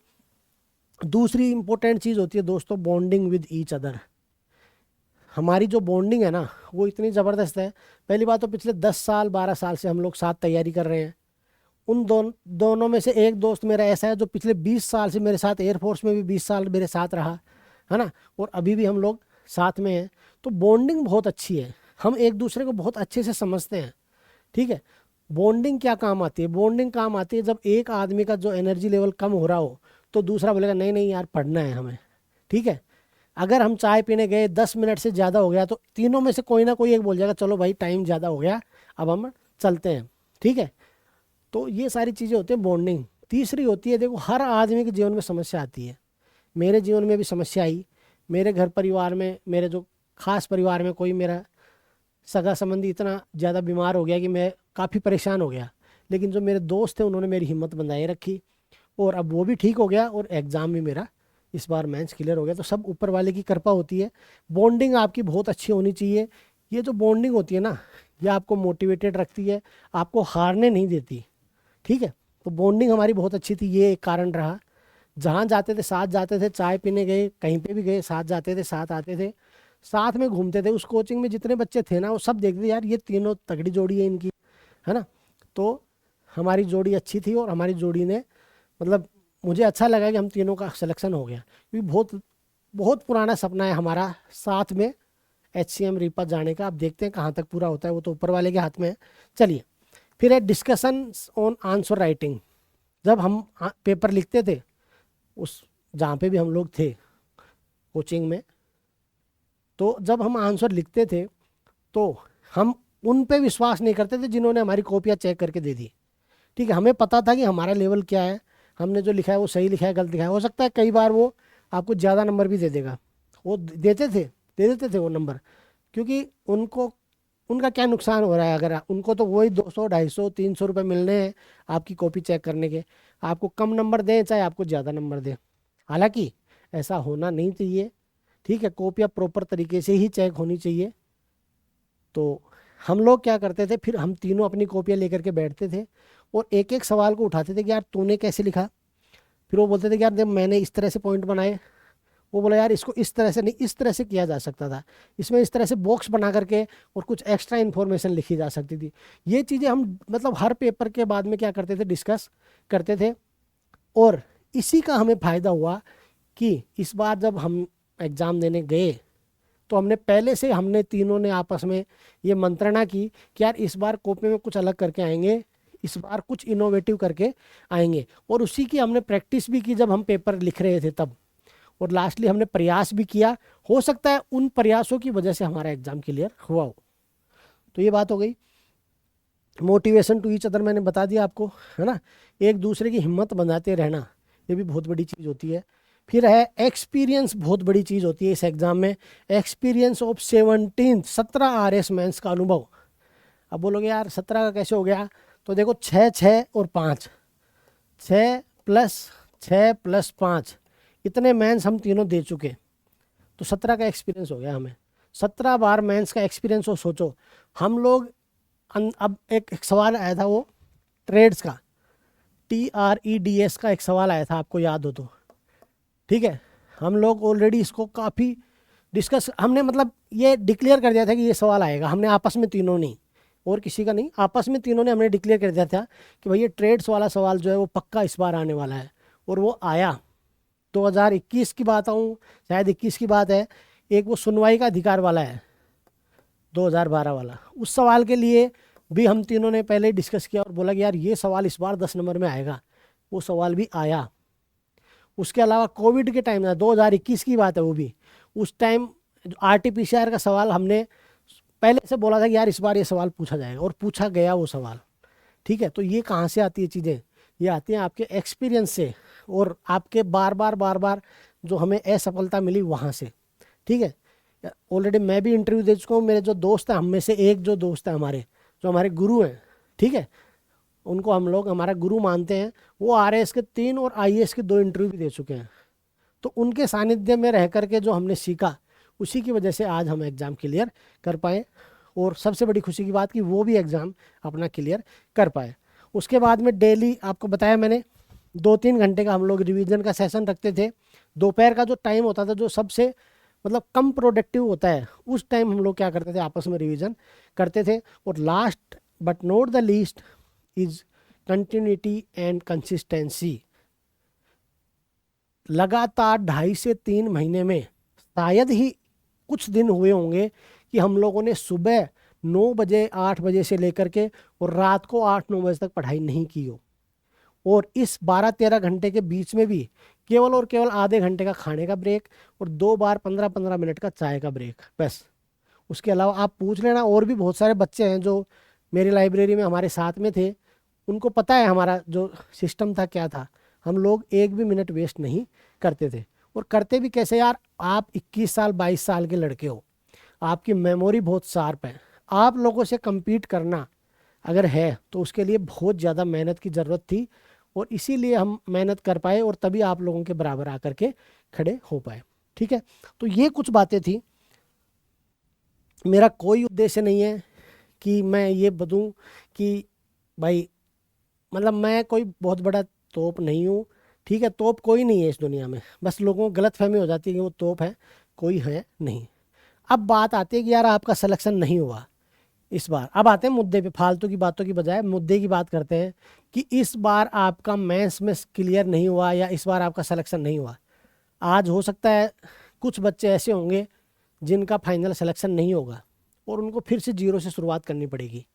दूसरी इंपॉर्टेंट चीज़ होती है दोस्तों, बॉन्डिंग विद ईच अदर। हमारी जो बॉन्डिंग है ना, वो इतनी ज़बरदस्त है। पहली बात तो पिछले 10 साल 12 साल से हम लोग साथ तैयारी कर रहे हैं। उन दोनों में से एक दोस्त मेरा ऐसा है जो पिछले 20 साल से मेरे साथ, एयरफोर्स में भी 20 साल मेरे साथ रहा है ना, और अभी भी हम लोग साथ में हैं। तो बॉन्डिंग बहुत अच्छी है, हम एक दूसरे को बहुत अच्छे से समझते हैं। ठीक है, बॉन्डिंग क्या काम आती है, बॉन्डिंग काम आती है जब एक आदमी का जो एनर्जी लेवल कम हो रहा हो, तो दूसरा बोलेगा नहीं नहीं यार, पढ़ना है हमें। ठीक है, अगर हम चाय पीने गए 10 मिनट से ज़्यादा हो गया, तो तीनों में से कोई ना कोई एक बोल जाएगा चलो भाई टाइम ज़्यादा हो गया, अब हम चलते हैं। ठीक है, तो ये सारी चीज़ें होती हैं बॉन्डिंग। तीसरी होती है, देखो हर आदमी के जीवन में समस्या आती है, मेरे जीवन में भी समस्या आई। मेरे घर परिवार में, मेरे जो खास परिवार में कोई मेरा सगा संबंधी इतना ज़्यादा बीमार हो गया कि मैं काफ़ी परेशान हो गया, लेकिन जो मेरे दोस्त थे उन्होंने मेरी हिम्मत बंधाए रखी, और अब वो भी ठीक हो गया, और एग्ज़ाम भी मेरा इस बार मेंस क्लियर हो गया। तो सब ऊपर वाले की कृपा होती है। बॉन्डिंग आपकी बहुत अच्छी होनी चाहिए। ये जो बॉन्डिंग होती है ना, ये आपको मोटिवेटेड रखती है, आपको हारने नहीं देती। ठीक है, तो बॉन्डिंग हमारी बहुत अच्छी थी, ये एक कारण रहा। जहाँ जाते थे साथ जाते थे, चाय पीने गए, कहीं पे भी गए साथ जाते थे, साथ आते थे, साथ में घूमते थे। उस कोचिंग में जितने बच्चे थे ना, वो सब देखते थे यार ये तीनों तगड़ी जोड़ी है इनकी, है ना। तो हमारी जोड़ी अच्छी थी, और हमारी जोड़ी ने, मतलब मुझे अच्छा लगा कि हम तीनों का सिलेक्शन हो गया, क्योंकि बहुत बहुत पुराना सपना है हमारा साथ में HCM रीपा जाने का। अब देखते हैं कहाँ तक पूरा होता है, वो तो ऊपर वाले के हाथ में है। चलिए, फिर है डिस्कशन ऑन आंसर राइटिंग। जब हम पेपर लिखते थे, उस जहाँ पे भी हम लोग थे कोचिंग में, तो जब हम आंसर लिखते थे तो हम उन पे विश्वास नहीं करते थे जिन्होंने हमारी कॉपियाँ चेक करके दे दी। ठीक है, हमें पता था कि हमारा लेवल क्या है, हमने जो लिखा है वो सही लिखा है गलत लिखा है। हो सकता है कई बार वो आपको ज़्यादा नंबर भी दे देगा, वो दे देते थे वो नंबर, क्योंकि उनको, उनका क्या नुकसान हो रहा है, अगर उनको तो वही 200 250 300 रुपये मिलने हैं आपकी कॉपी चेक करने के। आपको कम नंबर दें चाहे आपको ज़्यादा नंबर दें, हालांकि ऐसा होना नहीं चाहिए। ठीक है, कॉपियाँ प्रॉपर तरीके से ही चेक होनी चाहिए। तो हम लोग क्या करते थे, फिर हम तीनों अपनी कॉपियाँ लेकर के बैठते थे, और एक एक सवाल को उठाते थे कि यार तूने कैसे लिखा। फिर वो बोलते थे कि यार देख मैंने इस तरह से पॉइंट बनाए। वो बोला यार इसको इस तरह से नहीं, इस तरह से किया जा सकता था, इसमें इस तरह से बॉक्स बना करके और कुछ एक्स्ट्रा इन्फॉर्मेशन लिखी जा सकती थी। ये चीज़ें हम मतलब हर पेपर के बाद में क्या करते थे, डिस्कस करते थे। और इसी का हमें फ़ायदा हुआ कि इस बार जब हम एग्ज़ाम देने गए, तो हमने पहले से, हमने तीनों ने आपस में ये मंत्रणा की कि यार इस बार कॉपी में कुछ अलग करके आएंगे, इस बार कुछ इनोवेटिव करके आएंगे। और उसी की हमने प्रैक्टिस भी की जब हम पेपर लिख रहे थे तब, और लास्टली हमने प्रयास भी किया। हो सकता है उन प्रयासों की वजह से हमारा एग्ज़ाम क्लियर हुआ हो। तो ये बात हो गई। मोटिवेशन टू ईच अदर मैंने बता दिया आपको, है ना। एक दूसरे की हिम्मत बनाते रहना, ये भी बहुत बड़ी चीज़ होती है। फिर है एक्सपीरियंस, बहुत बड़ी चीज़ होती है इस एग्ज़ाम में। एक्सपीरियंस ऑफ 17 RS मेंस का अनुभव। अब बोलोगे यार 17 का कैसे हो गया, तो देखो 6 6 और 5, 6 प्लस 6 प्लस 5, इतने मेंस हम तीनों दे चुके। तो 17 का एक्सपीरियंस हो गया हमें, 17 बार मेंस का एक्सपीरियंस हो। सोचो हम लोग अब एक सवाल आया था वो ट्रेड्स का, TREDS का एक सवाल आया था, आपको याद हो तो, ठीक है। हम लोग ऑलरेडी इसको काफ़ी डिस्कस हमने, मतलब ये डिक्लेयर कर दिया था कि ये सवाल आएगा, हमने आपस में तीनों नहीं, और किसी का नहीं, आपस में तीनों ने हमने डिक्लेयर कर दिया था कि भाई ये ट्रेड्स वाला सवाल जो है वो पक्का इस बार आने वाला है। और वो आया। 2021 की बात आऊँ, शायद 21 की बात है, एक वो सुनवाई का अधिकार वाला है 2012 वाला, उस सवाल के लिए भी हम तीनों ने पहले ही डिस्कस किया और बोला कि यार ये सवाल इस बार 10 नंबर में आएगा। वो सवाल भी आया। उसके अलावा कोविड के टाइम में 2021 की बात है वो भी, उस टाइम RT-PCR का सवाल हमने पहले से बोला था कि यार इस बार ये सवाल पूछा जाएगा, और पूछा गया वो सवाल, ठीक है। तो ये कहाँ से आती है चीज़ें? ये आती हैं आपके एक्सपीरियंस से, और आपके बार बार जो हमें असफलता मिली वहाँ से, ठीक है। ऑलरेडी मैं भी इंटरव्यू दे चुका हूँ, मेरे जो दोस्त हैं, हम में से एक जो दोस्त है हमारे, जो हमारे गुरु हैं, ठीक है, उनको हम लोग हमारा गुरु मानते हैं, वो RAS के 3 और IAS के 2 इंटरव्यू भी दे चुके हैं। तो उनके सानिध्य में रह करके जो हमने सीखा, उसी की वजह से आज हम एग्ज़ाम क्लियर कर पाए। और सबसे बड़ी खुशी की बात कि वो भी एग्ज़ाम अपना क्लियर कर पाए। उसके बाद में डेली आपको बताया मैंने 2-3 घंटे का हम लोग रिवीजन का सेशन रखते थे। दोपहर का जो टाइम होता था, जो सबसे मतलब कम प्रोडक्टिव होता है, उस टाइम हम लोग क्या करते थे, आपस में रिवीजन करते थे। और last but not the least is continuity and consistency. लगातार 2.5 से 3 महीने में शायद ही कुछ दिन हुए होंगे कि हम लोगों ने सुबह 9 बजे 8 बजे से लेकर के और रात को 8-9 बजे तक पढ़ाई नहीं की हो। और इस 12-13 घंटे के बीच में भी केवल और केवल आधे घंटे का खाने का ब्रेक और 2 बार 15-15 मिनट का चाय का ब्रेक, बस। उसके अलावा आप पूछ लेना, और भी बहुत सारे बच्चे हैं जो मेरी लाइब्रेरी में हमारे साथ में थे, उनको पता है हमारा जो सिस्टम था क्या था। हम लोग एक भी मिनट वेस्ट नहीं करते थे। और करते भी कैसे यार, आप 21 साल 22 साल के लड़के हो, आपकी मेमोरी बहुत शार्प है, आप लोगों से compete करना अगर है तो उसके लिए बहुत ज़्यादा मेहनत की ज़रूरत थी। और इसीलिए हम मेहनत कर पाए और तभी आप लोगों के बराबर आकर के खड़े हो पाए, ठीक है। तो ये कुछ बातें थी। मेरा कोई उद्देश्य नहीं है कि मैं ये बताऊं कि भाई, मतलब मैं कोई बहुत बड़ा तोप नहीं हूँ, ठीक है। तोप कोई नहीं है इस दुनिया में, बस लोगों को गलतफहमी हो जाती है कि वो तोप है, कोई है नहीं। अब बात आती है कि यार आपका सिलेक्शन नहीं हुआ इस बार। अब आते हैं मुद्दे पे, फालतू की बातों की बजाय मुद्दे की बात करते हैं कि इस बार आपका मेंस में क्लियर नहीं हुआ या इस बार आपका सिलेक्शन नहीं हुआ। आज हो सकता है कुछ बच्चे ऐसे होंगे जिनका फाइनल सिलेक्शन नहीं होगा और उनको फिर से जीरो से शुरुआत करनी पड़ेगी,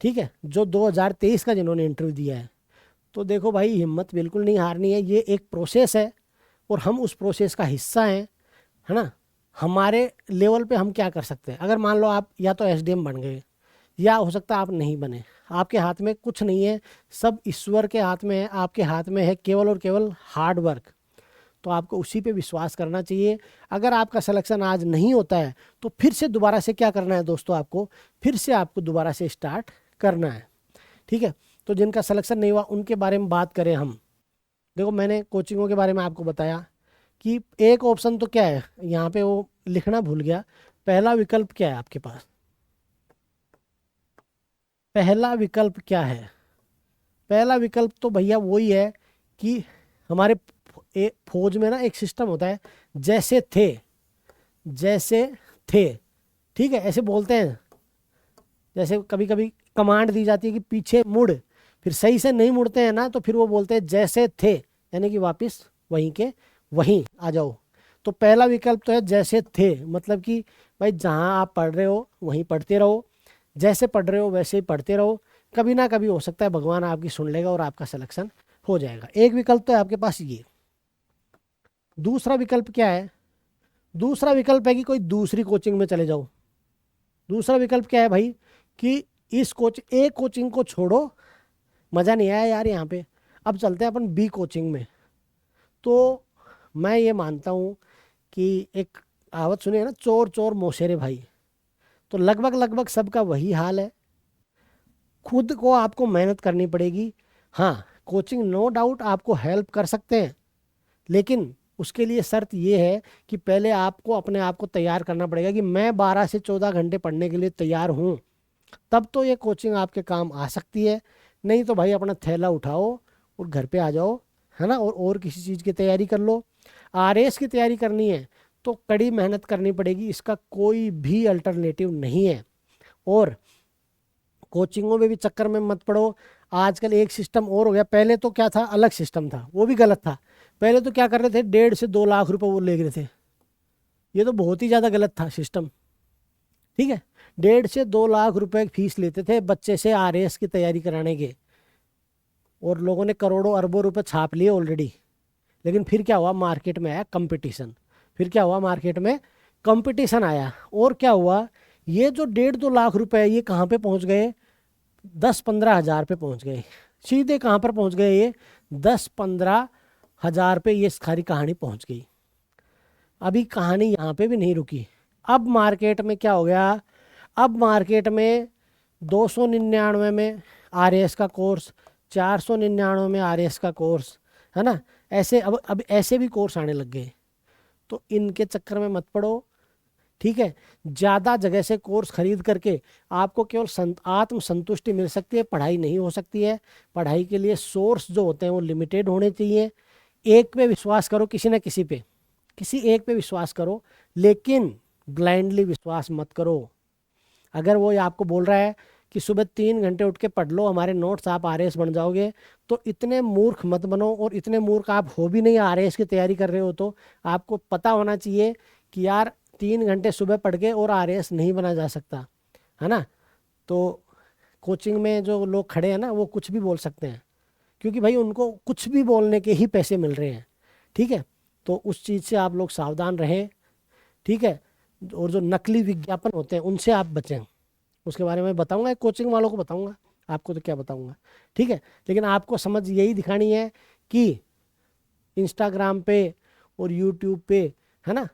ठीक है, जो 2023 का जिन्होंने इंटरव्यू दिया है। तो देखो भाई, हिम्मत बिल्कुल नहीं हारनी है, ये एक प्रोसेस है और हम उस प्रोसेस का हिस्सा हैं, है ना। हमारे लेवल पे हम क्या कर सकते हैं? अगर मान लो आप या तो SDM बन गए या हो सकता है आप नहीं बने, आपके हाथ में कुछ नहीं है, सब ईश्वर के हाथ में है, आपके हाथ में है केवल और केवल हार्ड वर्क। तो आपको उसी पे विश्वास करना चाहिए। अगर आपका सिलेक्शन आज नहीं होता है तो फिर से दोबारा से क्या करना है दोस्तों, आपको फिर से आपको दोबारा से स्टार्ट करना है, ठीक है। तो जिनका सिलेक्शन नहीं हुआ उनके बारे में बात करें हम। देखो मैंने कोचिंगों के बारे में आपको बताया कि एक ऑप्शन तो क्या है, यहाँ पे वो लिखना भूल गया। पहला विकल्प क्या है आपके पास? पहला विकल्प क्या है? पहला विकल्प तो भैया वही है कि हमारे फौज में ना एक सिस्टम होता है, जैसे थे जैसे थे, ठीक है, ऐसे बोलते हैं। जैसे कभी कभी कमांड दी जाती है कि पीछे मुड़, फिर सही से नहीं मुड़ते हैं ना, तो फिर वो बोलते हैं जैसे थे, यानी कि वापस वहीं के वहीं आ जाओ। तो पहला विकल्प तो है जैसे थे, मतलब कि भाई जहाँ आप पढ़ रहे हो वहीं पढ़ते रहो, जैसे पढ़ रहे हो वैसे ही पढ़ते रहो। कभी ना कभी हो सकता है भगवान आपकी सुन लेगा और आपका सिलेक्शन हो जाएगा। एक विकल्प तो है आपके पास ये। दूसरा विकल्प क्या है? दूसरा विकल्प है कि कोई दूसरी कोचिंग में चले जाओ। दूसरा विकल्प क्या है भाई कि इस एक कोचिंग को छोड़ो, मज़ा नहीं आया यार यहाँ पे, अब चलते हैं अपन B कोचिंग में। तो मैं ये मानता हूँ कि एक कहावत सुनी है ना, चोर चोर मौसेरे भाई। तो लगभग लगभग सबका वही हाल है। खुद को आपको मेहनत करनी पड़ेगी। हाँ, कोचिंग नो डाउट आपको हेल्प कर सकते हैं, लेकिन उसके लिए शर्त ये है कि पहले आपको अपने आप को तैयार करना पड़ेगा कि मैं 12 से 14 घंटे पढ़ने के लिए तैयार हूँ, तब तो ये कोचिंग आपके काम आ सकती है। नहीं तो भाई अपना थैला उठाओ और घर पे आ जाओ, है ना, और किसी चीज़ की तैयारी कर लो। आरएएस की तैयारी करनी है तो कड़ी मेहनत करनी पड़ेगी, इसका कोई भी अल्टरनेटिव नहीं है। और कोचिंगों में भी चक्कर में मत पड़ो। आजकल एक सिस्टम और हो गया, पहले तो क्या था, अलग सिस्टम था, वो भी गलत था। पहले तो क्या कर रहे थे, 1.5 से 2 लाख रुपए वो ले रहे थे, ये तो बहुत ही ज़्यादा गलत था सिस्टम। ठीक है, 1.5 से 2 लाख रुपए फीस लेते थे बच्चे से आरएएस की तैयारी कराने के, और लोगों ने करोड़ों अरबों रुपए छाप लिए ऑलरेडी। लेकिन फिर क्या हुआ, मार्केट में आया कंपटीशन। फिर क्या हुआ, मार्केट में कंपटीशन आया, और क्या हुआ, ये जो 1.5 2 लाख रुपए ये कहाँ पे पहुंच गए, 10-15 हज़ार पे पहुंच गए। सीधे कहाँ पर पहुंच गए, ये 10-15 हज़ार पे ये सारी कहानी पहुंच गई। अभी कहानी यहाँ पे भी नहीं रुकी। अब मार्केट में क्या हो गया, अब मार्केट में 299 में आरएएस का कोर्स, 499 में आरएएस का कोर्स, है ना, ऐसे अब ऐसे भी कोर्स आने लग गए। तो इनके चक्कर में मत पड़ो। ठीक है, ज़्यादा जगह से कोर्स खरीद करके आपको केवल आत्म संतुष्टि मिल सकती है, पढ़ाई नहीं हो सकती है। पढ़ाई के लिए सोर्स जो होते हैं वो लिमिटेड होने चाहिए। एक पे विश्वास करो, किसी न किसी पे, किसी एक पे विश्वास करो, लेकिन ब्लाइंडली विश्वास मत करो। अगर वो आपको बोल रहा है कि सुबह 3 घंटे उठ के पढ़ लो हमारे नोट्स, आप आरएएस बन जाओगे, तो इतने मूर्ख मत बनो। और इतने मूर्ख आप हो भी नहीं, आरएएस की तैयारी कर रहे हो तो आपको पता होना चाहिए कि यार 3 घंटे सुबह पढ़ के और आरएएस नहीं बना जा सकता, है ना। तो कोचिंग में जो लोग खड़े हैं ना, वो कुछ भी बोल सकते हैं, क्योंकि भाई उनको कुछ भी बोलने के ही पैसे मिल रहे हैं। ठीक है, तो उस चीज़ से आप लोग सावधान रहें। ठीक है, और जो नकली विज्ञापन होते हैं उनसे आप बचें। उसके बारे में बताऊंगा, एक कोचिंग वालों को बताऊंगा, आपको तो क्या बताऊंगा। ठीक है, लेकिन आपको समझ यही दिखानी है कि इंस्टाग्राम पे और यूट्यूब पे, है ना,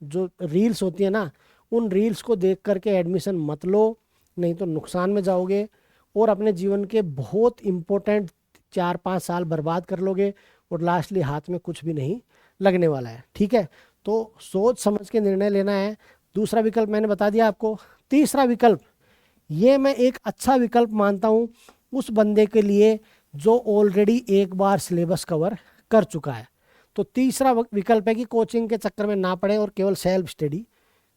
जो रील्स होती है ना, उन रील्स को देख करके एडमिशन मत लो, नहीं तो नुकसान में जाओगे और अपने जीवन के बहुत इम्पोर्टेंट 4-5 साल बर्बाद कर लोगे, और लास्टली हाथ में कुछ भी नहीं लगने वाला है। ठीक है, तो सोच समझ के निर्णय लेना है। दूसरा विकल्प मैंने बता दिया आपको। तीसरा विकल्प, ये मैं एक अच्छा विकल्प मानता हूँ उस बंदे के लिए जो ऑलरेडी एक बार सिलेबस कवर कर चुका है। तो तीसरा विकल्प है कि कोचिंग के चक्कर में ना पड़े और केवल सेल्फ स्टडी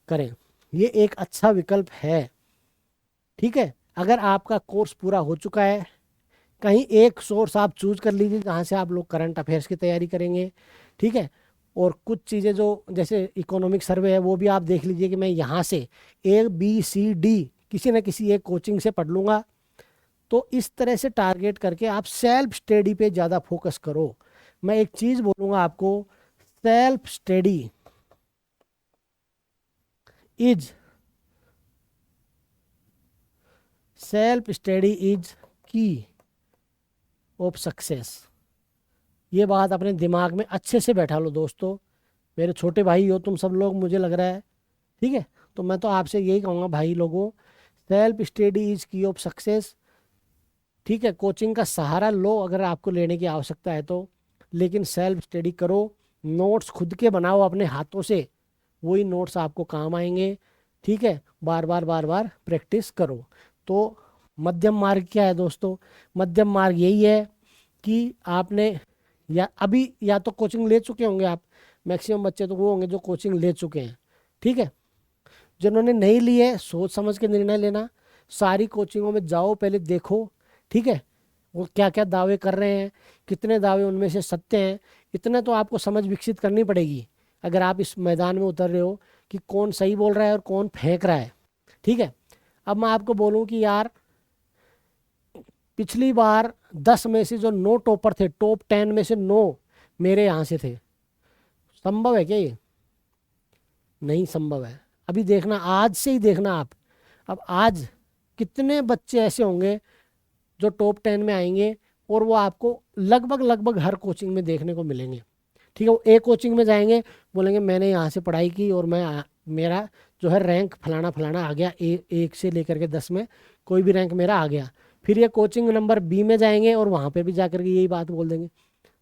करें। ये एक अच्छा विकल्प है। ठीक है, अगर आपका कोर्स पूरा हो चुका है, कहीं एक सोर्स आप चूज कर लीजिए जहाँ से आप लोग करंट अफेयर्स की तैयारी करेंगे। ठीक है, और कुछ चीज़ें जो जैसे इकोनॉमिक सर्वे है वो भी आप देख लीजिए कि मैं यहाँ से ABCD किसी न किसी एक कोचिंग से पढ़ लूँगा। तो इस तरह से टारगेट करके आप सेल्फ स्टडी पे ज़्यादा फोकस करो। मैं एक चीज़ बोलूँगा आपको, self study is self study is की ऑफ सक्सेस। ये बात अपने दिमाग में अच्छे से बैठा लो दोस्तों। मेरे छोटे भाई हो तुम सब लोग, मुझे लग रहा है। ठीक है, तो मैं तो आपसे यही कहूँगा भाई लोगों, सेल्फ स्टडी इज की ऑफ सक्सेस। ठीक है, कोचिंग का सहारा लो अगर आपको लेने की आवश्यकता है तो, लेकिन सेल्फ स्टडी करो। नोट्स खुद के बनाओ अपने हाथों से, वही नोट्स आपको काम आएंगे। ठीक है, बार बार बार बार प्रैक्टिस करो। तो मध्यम मार्ग क्या है दोस्तों, मध्यम मार्ग यही है कि आपने या अभी या तो कोचिंग ले चुके होंगे आप, मैक्सिमम बच्चे तो वो होंगे जो कोचिंग ले चुके हैं। ठीक है, जिन्होंने नहीं ली है सोच समझ के निर्णय लेना। सारी कोचिंगों में जाओ, पहले देखो। ठीक है, वो क्या क्या दावे कर रहे हैं, कितने दावे उनमें से सत्य हैं, इतने तो आपको समझ विकसित करनी पड़ेगी अगर आप इस मैदान में उतर रहे हो कि कौन सही बोल रहा है और कौन फेंक रहा है। ठीक है, अब मैं आपको बोलूं कि यार पिछली बार 10 में से जो 9 टॉपर थे, टॉप 10 में से 9 मेरे यहाँ से थे। संभव है क्या ये? नहीं संभव है। अभी देखना, आज से ही देखना आप। अब आज कितने बच्चे ऐसे होंगे जो टॉप 10 में आएंगे, और वो आपको लगभग लगभग हर कोचिंग में देखने को मिलेंगे। ठीक है, वो एक कोचिंग में जाएंगे, बोलेंगे मैंने यहाँ से पढ़ाई की और मेरा जो है रैंक फलाना फलाना आ गया, 1 से लेकर के 10 में कोई भी रैंक मेरा आ गया। फिर ये कोचिंग नंबर बी में जाएंगे और वहाँ पे भी जाकर के यही बात बोल देंगे।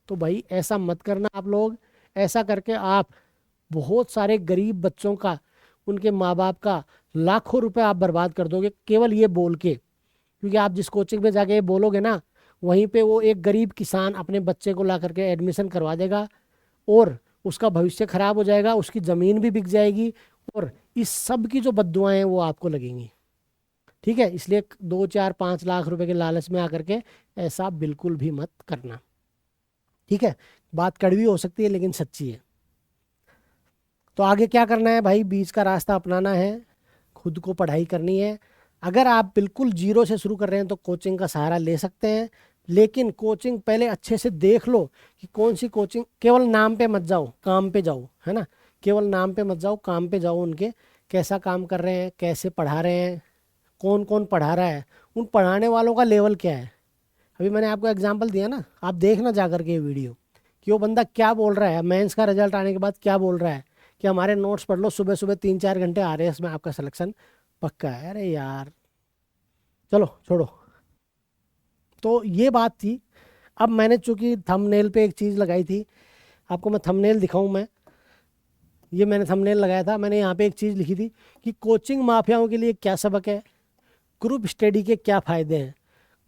तो भाई ऐसा मत करना आप लोग। ऐसा करके आप बहुत सारे गरीब बच्चों का, उनके माँ बाप का लाखों रुपए आप बर्बाद कर दोगे केवल ये बोल के। क्योंकि आप जिस कोचिंग में जाके ये बोलोगे ना, वहीं पे वो एक गरीब किसान अपने बच्चे को ला करके एडमिशन करवा देगा और उसका भविष्य खराब हो जाएगा, उसकी ज़मीन भी बिक जाएगी और इस सब की जो बद्दुआएं हैं वो आपको लगेंगी। ठीक है, इसलिए 2 4 5 लाख रुपए के लालच में आकर के ऐसा बिल्कुल भी मत करना। ठीक है, बात कड़वी हो सकती है लेकिन सच्ची है। तो आगे क्या करना है भाई, बीच का रास्ता अपनाना है, खुद को पढ़ाई करनी है। अगर आप बिल्कुल जीरो से शुरू कर रहे हैं तो कोचिंग का सहारा ले सकते हैं, लेकिन कोचिंग पहले अच्छे से देख लो कि कौन सी कोचिंग। केवल नाम पे मत जाओ, काम पे जाओ, है ना। केवल नाम पे मत जाओ, काम पे जाओ। उनके कैसा काम कर रहे हैं, कैसे पढ़ा रहे हैं, कौन कौन पढ़ा रहा है, उन पढ़ाने वालों का लेवल क्या है। अभी मैंने आपको एग्जाम्पल दिया ना, आप देखना जा करके ये वीडियो कि वो बंदा क्या बोल रहा है, मेंस का रिजल्ट आने के बाद क्या बोल रहा है कि हमारे नोट्स पढ़ लो, सुबह सुबह 3 4 घंटे आ रहे हैं, इसमें आपका सिलेक्शन पक्का है। अरे यार चलो छोड़ो। तो ये बात थी। अब मैंने चूंकि थंबनेल पे एक चीज़ लगाई थी, आपको मैं थंबनेल दिखाऊं। मैं ये मैंने थंबनेल लगाया था, मैंने यहाँ पे एक चीज़ लिखी थी कि कोचिंग माफियाओं के लिए क्या सबक है, ग्रुप स्टडी के क्या फ़ायदे हैं।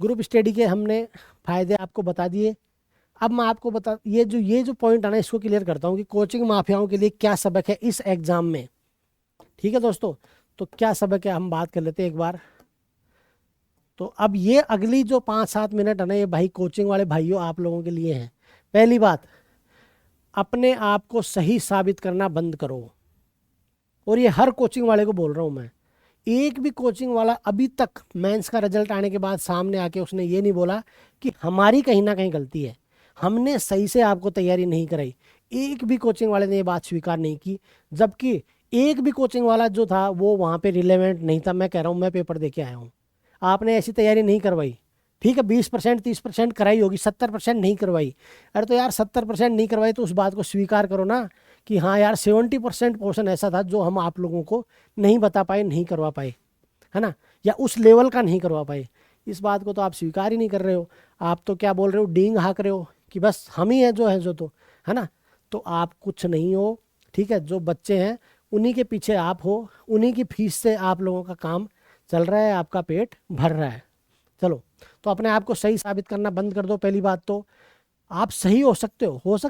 ग्रुप स्टडी के हमने फ़ायदे आपको बता दिए। अब मैं आपको बता, ये जो पॉइंट है ना, इसको क्लियर करता हूँ कि कोचिंग माफियाओं के लिए क्या सबक है इस एग्ज़ाम में। ठीक है दोस्तों, तो क्या सबक है हम बात कर लेते हैं एक बार। तो अब ये अगली जो 5 7 मिनट है ना, ये भाई कोचिंग वाले भाइयों आप लोगों के लिए हैं। पहली बात, अपने आप को सही साबित करना बंद करो। और ये हर कोचिंग वाले को बोल रहा हूँ मैं। एक भी कोचिंग वाला अभी तक मेंस का रिजल्ट आने के बाद सामने आके उसने ये नहीं बोला कि हमारी कहीं ना कहीं गलती है, हमने सही से आपको तैयारी नहीं कराई। एक भी कोचिंग वाले ने ये बात स्वीकार नहीं की। जबकि एक भी कोचिंग वाला जो था वो वहाँ पे रिलेवेंट नहीं था। मैं कह रहा हूँ, मैं पेपर दे के आया हूँ, आपने ऐसी तैयारी नहीं करवाई। ठीक है, 20% 30% कराई होगी, 70% नहीं करवाई। अरे तो यार 70% नहीं करवाई तो उस बात को स्वीकार करो ना कि हाँ यार 70% पोर्शन ऐसा था जो हम आप लोगों को नहीं बता पाए, नहीं करवा पाए, है ना, या उस लेवल का नहीं करवा पाए। इस बात को तो आप स्वीकार ही नहीं कर रहे हो। आप तो क्या बोल रहे हो, डींग हाँक रहे हो कि बस हम ही हैं जो है जो, तो है ना। तो आप कुछ नहीं हो। ठीक है, जो बच्चे हैं उन्हीं के पीछे आप हो, उन्हीं की फीस से आप लोगों का काम चल रहा है, आपका पेट भर रहा है। चलो, तो अपने आप को सही साबित करना बंद कर दो। पहली बात तो आप सही हो सकता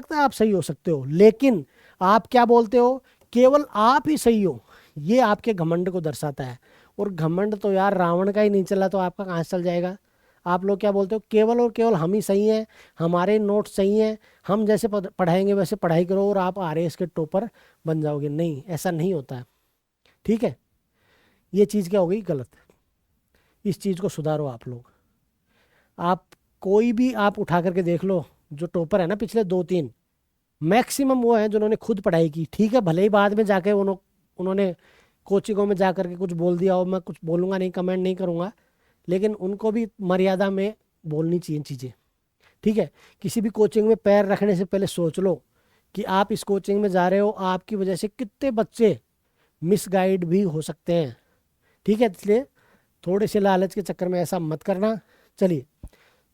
है आप सही हो सकते हो, लेकिन आप क्या बोलते हो, केवल आप ही सही हो, ये आपके घमंड को दर्शाता है। और घमंड तो यार रावण का ही नहीं चला तो आपका कहाँ से चल जाएगा। आप लोग क्या बोलते हो, केवल और केवल हम ही सही हैं, हमारे नोट सही हैं, हम जैसे पढ़ाएंगे वैसे पढ़ाई करो और आप आरएएस के टॉपर बन जाओगे। नहीं, ऐसा नहीं होता है। ठीक है, ये चीज़ क्या हो गई गलत। इस चीज़ को सुधारो आप लोग। आप कोई भी आप उठा करके देख लो, जो टॉपर है ना पिछले 2 3, मैक्सिमम वो हैं जिन्होंने खुद पढ़ाई की। ठीक है, भले ही बाद में जाके उन्होंने कोचिंगों में जा करके कुछ बोल दिया हो, मैं कुछ बोलूँगा नहीं, कमेंट नहीं करूँगा, लेकिन उनको भी मर्यादा में बोलनी चाहिए चीज़ें। ठीक है, किसी भी कोचिंग में पैर रखने से पहले सोच लो कि आप इस कोचिंग में जा रहे हो, आपकी वजह से कितने बच्चे मिसगाइड भी हो सकते हैं। ठीक है, इसलिए थोड़े से लालच के चक्कर में ऐसा मत करना। चलिए,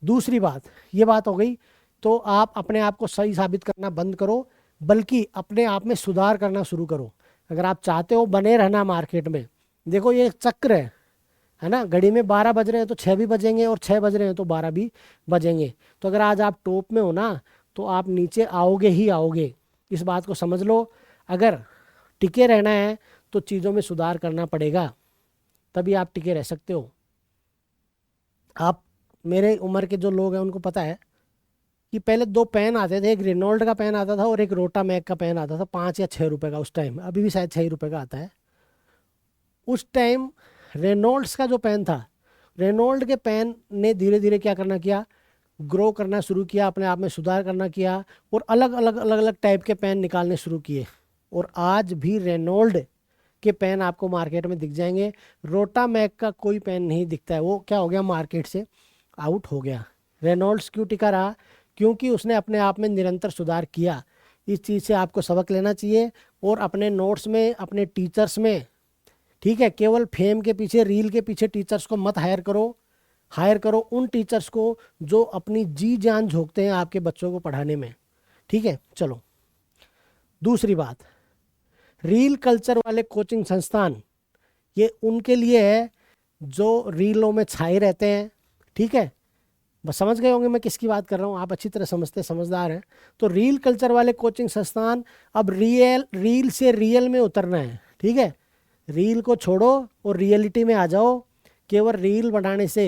दूसरी बात, ये बात हो गई। तो आप अपने आप को सही साबित करना बंद करो, बल्कि अपने आप में सुधार करना शुरू करो। अगर आप चाहते हो बने रहना मार्केट में, देखो ये एक चक्र है ना, घड़ी में 12 बज रहे हैं तो 6 भी बजेंगे, और 6 बज रहे हैं तो 12 भी बजेंगे। तो अगर आज आप टॉप में हो ना, तो आप नीचे आओगे ही आओगे। इस बात को समझ लो। अगर टिके रहना है तो चीज़ों में सुधार करना पड़ेगा, तभी आप टिके रह सकते हो। आप मेरे उम्र के जो लोग हैं उनको पता है कि पहले 2 पेन आते थे, एक रेनॉल्ड का पेन आता था और एक रोटा मैक का पेन आता था, 5 या 6 रुपए का उस टाइम, अभी भी शायद 6 रुपए का आता है। उस टाइम रेनॉल्ड्स का जो पेन था, रेनॉल्ड के पेन ने धीरे धीरे क्या करना किया, ग्रो करना शुरू किया, अपने आप में सुधार करना किया, और अलग अलग अलग अलग टाइप के पेन निकालने शुरू किए। और आज भी रेनॉल्ड के पेन आपको मार्केट में दिख जाएंगे। रोटा मैक का कोई पेन नहीं दिखता है, वो क्या हो गया, मार्केट से आउट हो गया। रेनॉल्ड्स क्यों टिका रहा, क्योंकि उसने अपने आप में निरंतर सुधार किया। इस चीज़ से आपको सबक लेना चाहिए। और अपने नोट्स में, अपने टीचर्स में, ठीक है, केवल फेम के पीछे, रील के पीछे टीचर्स को मत हायर करो। हायर करो उन टीचर्स को जो अपनी जी जान झोंकते हैं आपके बच्चों को पढ़ाने में। ठीक है, चलो दूसरी बात, रील कल्चर वाले कोचिंग संस्थान, ये उनके लिए है जो रीलों में छाए रहते हैं। ठीक है, बस समझ गए होंगे मैं किसकी बात कर रहा हूँ, आप अच्छी तरह समझते समझदार हैं। तो रील कल्चर वाले कोचिंग संस्थान, अब रील से रियल में उतरना है। ठीक है, रील को छोड़ो और रियलिटी में आ जाओ। केवल रील बनाने से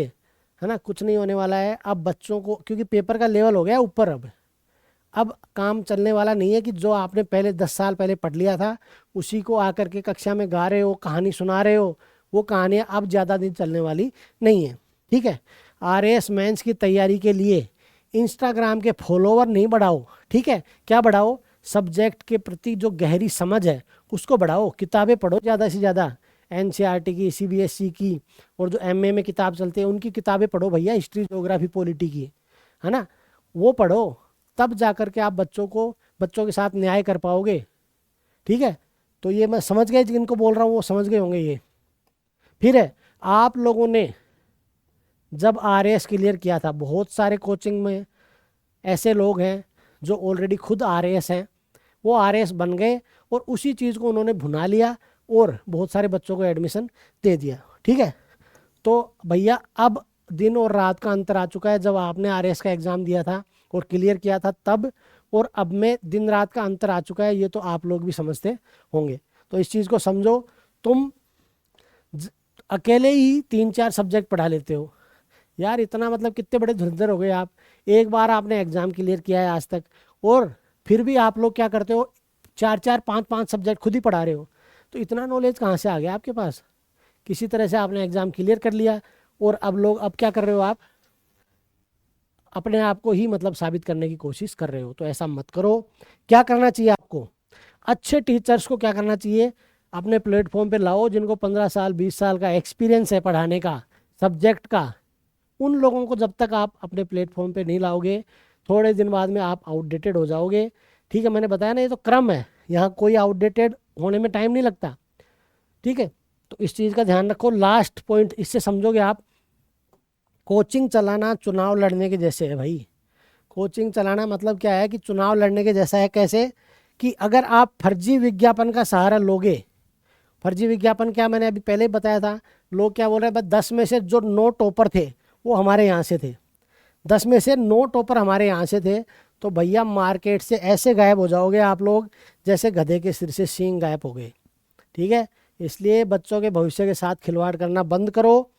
है ना कुछ नहीं होने वाला है। अब बच्चों को, क्योंकि पेपर का लेवल हो गया ऊपर, अब काम चलने वाला नहीं है कि जो आपने पहले 10 साल पहले पढ़ लिया था उसी को आकर के कक्षा में गा रहे हो, कहानी सुना रहे हो, वो कहानियाँ अब ज़्यादा दिन चलने वाली नहीं है। ठीक है, आरएएस मेंस की तैयारी के लिए इंस्टाग्राम के फॉलोवर नहीं बढ़ाओ। ठीक है, क्या बढ़ाओ, सब्जेक्ट के प्रति जो गहरी समझ है उसको बढ़ाओ, किताबें पढ़ो ज़्यादा से ज़्यादा, एनसीईआरटी की, सीबीएसई की, और जो एमए में किताब चलते हैं उनकी किताबें पढ़ो भैया, हिस्ट्री ज्योग्राफी पॉलिटी की, है ना, वो पढ़ो, तब जा कर के आप बच्चों के साथ न्याय कर पाओगे। ठीक है, तो ये मैं समझ गए, जिनको बोल रहा हूँ वो समझ गए होंगे ये। फिर है, आप लोगों ने जब आरएएस क्लियर किया था, बहुत सारे कोचिंग में ऐसे लोग हैं जो ऑलरेडी खुद आरएएस हैं, वो आरएएस बन गए और उसी चीज़ को उन्होंने भुना लिया और बहुत सारे बच्चों को एडमिशन दे दिया। ठीक है, तो भैया अब दिन और रात का अंतर आ चुका है। जब आपने आरएएस का एग्ज़ाम दिया था और क्लियर किया था तब, और अब में दिन रात का अंतर आ चुका है, ये तो आप लोग भी समझते होंगे। तो इस चीज़ को समझो। तुम अकेले ही 3-4 सब्जेक्ट पढ़ा लेते हो यार, इतना मतलब कितने बड़े धुरंधर हो गए आप। एक बार आपने एग्ज़ाम क्लियर किया है आज तक, और फिर भी आप लोग क्या करते हो, 4-4 5-5 सब्जेक्ट खुद ही पढ़ा रहे हो। तो इतना नॉलेज कहाँ से आ गया आपके पास? किसी तरह से आपने एग्ज़ाम क्लियर कर लिया और अब क्या कर रहे हो, आप अपने आप को ही मतलब साबित करने की कोशिश कर रहे हो। तो ऐसा मत करो। क्या करना चाहिए आपको, अच्छे टीचर्स को क्या करना चाहिए, अपने प्लेटफॉर्म पे लाओ जिनको 15 साल 20 साल का एक्सपीरियंस है पढ़ाने का, सब्जेक्ट का। उन लोगों को जब तक आप अपने प्लेटफॉर्म पे नहीं लाओगे, थोड़े दिन बाद में आप आउटडेटेड हो जाओगे। ठीक है, मैंने बताया ना, ये तो क्रम है, यहाँ कोई आउटडेटेड होने में टाइम नहीं लगता। ठीक है, तो इस चीज़ का ध्यान रखो। लास्ट पॉइंट इससे समझोगे आप, कोचिंग चलाना चुनाव लड़ने के जैसे है भाई। कोचिंग चलाना मतलब क्या है कि चुनाव लड़ने के जैसा है। कैसे कि अगर आप फर्जी विज्ञापन का सहारा लोगे, फर्जी विज्ञापन क्या, मैंने अभी पहले ही बताया था, लोग क्या बोल रहे हैं, बस 10 में से जो 9 टॉपर थे वो हमारे यहाँ से थे, 10 में से 9 टॉपर हमारे यहाँ से थे। तो भैया मार्केट से ऐसे गायब हो जाओगे आप लोग जैसे गधे के सिर से सींग गायब हो गए। ठीक है, इसलिए बच्चों के भविष्य के साथ खिलवाड़ करना बंद करो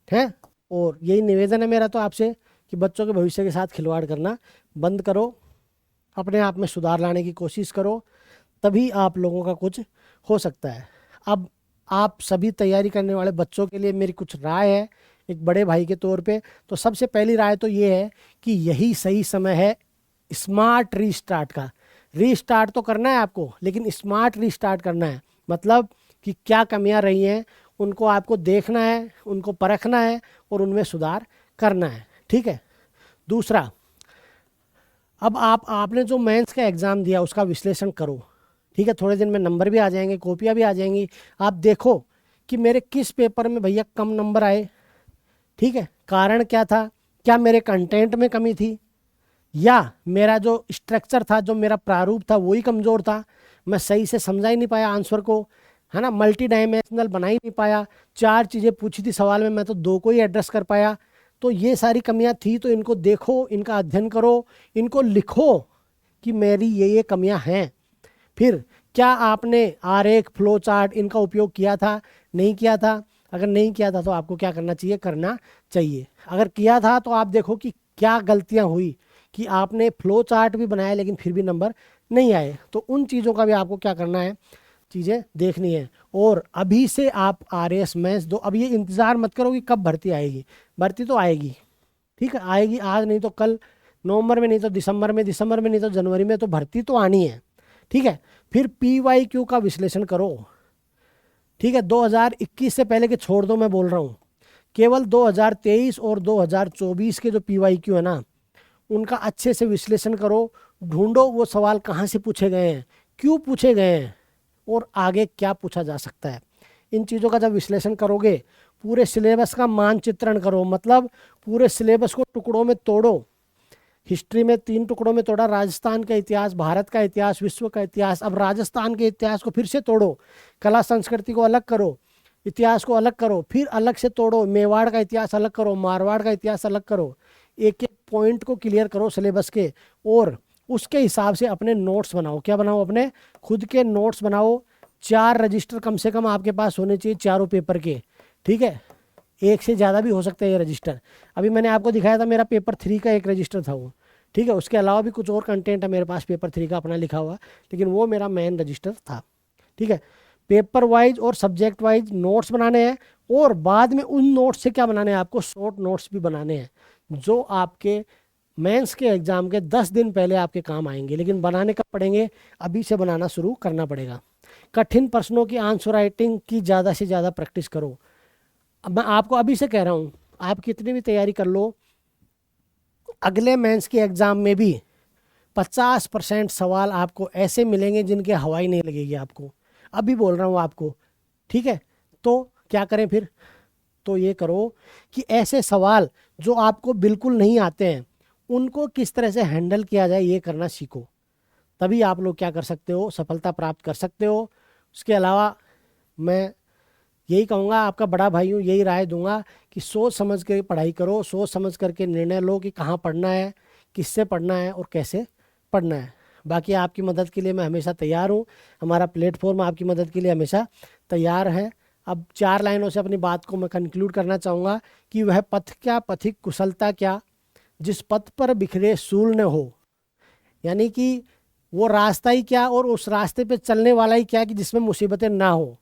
है, और यही निवेदन है मेरा तो आपसे कि बच्चों के भविष्य के साथ खिलवाड़ करना बंद करो, अपने आप में सुधार लाने की कोशिश करो, तभी आप लोगों का कुछ हो सकता है। अब आप सभी तैयारी करने वाले बच्चों के लिए मेरी कुछ राय है एक बड़े भाई के तौर पे। तो सबसे पहली राय तो ये है कि यही सही समय है स्मार्ट रीस्टार्ट का। रीस्टार्ट तो करना है आपको, लेकिन स्मार्ट रीस्टार्ट करना है। मतलब कि क्या कमियां रही हैं उनको आपको देखना है, उनको परखना है और उनमें सुधार करना है। ठीक है, दूसरा, अब आपने जो मेंस का एग्ज़ाम दिया उसका विश्लेषण करो। ठीक है, थोड़े दिन में नंबर भी आ जाएंगे, कॉपियाँ भी आ जाएंगी, आप देखो कि मेरे किस पेपर में भैया कम नंबर आए। ठीक है, कारण क्या था, क्या मेरे कंटेंट में कमी थी, या मेरा जो स्ट्रक्चर था, जो मेरा प्रारूप था वही कमज़ोर था, मैं सही से समझा ही नहीं पाया आंसर को, है ना, मल्टी डायमेंशनल बना ही नहीं पाया, 4 चीज़ें पूछी थी सवाल में, मैं तो 2 को ही एड्रेस कर पाया। तो ये सारी कमियां थी, तो इनको देखो, इनका अध्ययन करो, इनको लिखो कि मेरी ये कमियां हैं। फिर क्या आपने आरेख, फ्लो चार्ट इनका उपयोग किया था, नहीं किया था? अगर नहीं किया था तो आपको क्या करना चाहिए, करना चाहिए। अगर किया था तो आप देखो कि क्या गलतियां हुई कि आपने फ्लो चार्ट भी बनाया लेकिन फिर भी नंबर नहीं आए। तो उन चीज़ों का भी आपको क्या करना है, चीज़ें देखनी है। और अभी से आप आरएएस मेंस दो। अब ये इंतज़ार मत करो कि कब भर्ती आएगी, भर्ती तो आएगी। ठीक है, आएगी, आज नहीं तो कल, नवंबर में नहीं तो दिसंबर में, दिसंबर में नहीं तो जनवरी में, तो भर्ती तो आनी है। ठीक है, फिर पीवाईक्यू का विश्लेषण करो। ठीक है, 2021 से पहले के छोड़ दो, मैं बोल रहा हूँ, केवल 2023 और 2024 के जो पीवाईक्यू है ना, उनका अच्छे से विश्लेषण करो, ढूंढो वो सवाल कहाँ से पूछे गए हैं, क्यों पूछे गए हैं और आगे क्या पूछा जा सकता है। इन चीज़ों का जब विश्लेषण करोगे पूरे सिलेबस का मानचित्रण करो, मतलब पूरे सिलेबस को टुकड़ों में तोड़ो। हिस्ट्री में 3 टुकड़ों में तोड़ा, राजस्थान का इतिहास, भारत का इतिहास, विश्व का इतिहास। अब राजस्थान के इतिहास को फिर से तोड़ो, कला संस्कृति को अलग करो, इतिहास को अलग करो, फिर अलग से तोड़ो, मेवाड़ का इतिहास अलग करो, मारवाड़ का इतिहास अलग करो। एक एक पॉइंट को क्लियर करो सिलेबस के, और उसके हिसाब से अपने नोट्स बनाओ। क्या बनाओ? अपने खुद के नोट्स बनाओ। 4 रजिस्टर कम से कम आपके पास होने चाहिए चारों पेपर के, ठीक है। एक से ज़्यादा भी हो सकते हैं ये रजिस्टर। अभी मैंने आपको दिखाया था मेरा पेपर 3 का एक रजिस्टर था वो, ठीक है। उसके अलावा भी कुछ और कंटेंट है मेरे पास पेपर 3 का अपना लिखा हुआ, लेकिन वो मेरा मेन रजिस्टर था, ठीक है। पेपर वाइज और सब्जेक्ट वाइज नोट्स बनाने हैं, और बाद में उन नोट्स से क्या बनाने हैं आपको? शॉर्ट नोट्स भी बनाने हैं, जो आपके मेंस के एग्ज़ाम के 10 दिन पहले आपके काम आएंगे। लेकिन बनाने कब पड़ेंगे? अभी से बनाना शुरू करना पड़ेगा। कठिन प्रश्नों की आंसर राइटिंग की ज़्यादा से ज़्यादा प्रैक्टिस करो। अब मैं आपको अभी से कह रहा हूँ, आप कितनी भी तैयारी कर लो, अगले मेंस के एग्ज़ाम में भी 50% सवाल आपको ऐसे मिलेंगे जिनके हवाई नहीं लगेगी आपको। अभी बोल रहा हूँ आपको, ठीक है। तो क्या करें फिर? तो ये करो कि ऐसे सवाल जो आपको बिल्कुल नहीं आते हैं, उनको किस तरह से हैंडल किया जाए ये करना सीखो। तभी आप लोग क्या कर सकते हो? सफलता प्राप्त कर सकते हो। उसके अलावा मैं यही कहूँगा, आपका बड़ा भाई हूँ, यही राय दूंगा कि सोच समझ के पढ़ाई करो, सोच समझ करके निर्णय लो कि कहाँ पढ़ना है, किससे पढ़ना है और कैसे पढ़ना है। बाकी आपकी मदद के लिए मैं हमेशा तैयार हूँ। हमारा प्लेटफॉर्म आपकी मदद के लिए हमेशा तैयार है। अब 4 लाइनों से अपनी बात को मैं कंक्लूड करना चाहूँगा कि वह पथ क्या, पथिक कुशलता क्या, जिस पथ पर बिखरे सूल न हो। यानी कि वो रास्ता ही क्या और उस रास्ते पे चलने वाला ही क्या कि जिसमें मुसीबतें ना हो,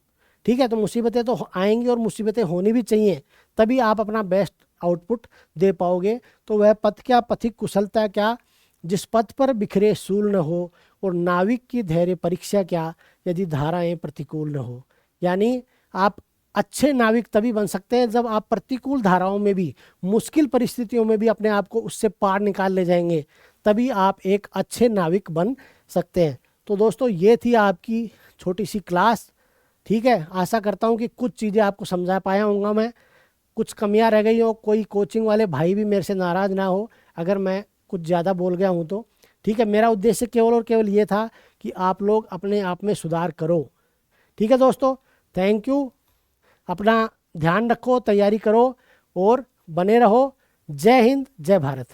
ठीक है। तो मुसीबतें तो आएंगी और मुसीबतें होनी भी चाहिए, तभी आप अपना बेस्ट आउटपुट दे पाओगे। तो वह पथ क्या, पथिक कुशलता क्या, जिस पथ पर बिखरे सूल न हो, और नाविक की धैर्य परीक्षा क्या, यदि धाराएं प्रतिकूल न हो। यानी आप अच्छे नाविक तभी बन सकते हैं जब आप प्रतिकूल धाराओं में भी, मुश्किल परिस्थितियों में भी अपने आप को उससे पार निकाल ले जाएंगे, तभी आप एक अच्छे नाविक बन सकते हैं। तो दोस्तों, ये थी आपकी छोटी सी क्लास, ठीक है। आशा करता हूँ कि कुछ चीज़ें आपको समझा पाया होऊंगा मैं, कुछ कमियां रह गई हो, कोई कोचिंग वाले भाई भी मेरे से नाराज़ ना हो अगर मैं कुछ ज़्यादा बोल गया हूँ तो, ठीक है। मेरा उद्देश्य केवल और केवल ये था कि आप लोग अपने आप में सुधार करो, ठीक है दोस्तों। Thank you. अपना ध्यान रखो, तैयारी करो और बने रहो। जय हिंद, जय भारत।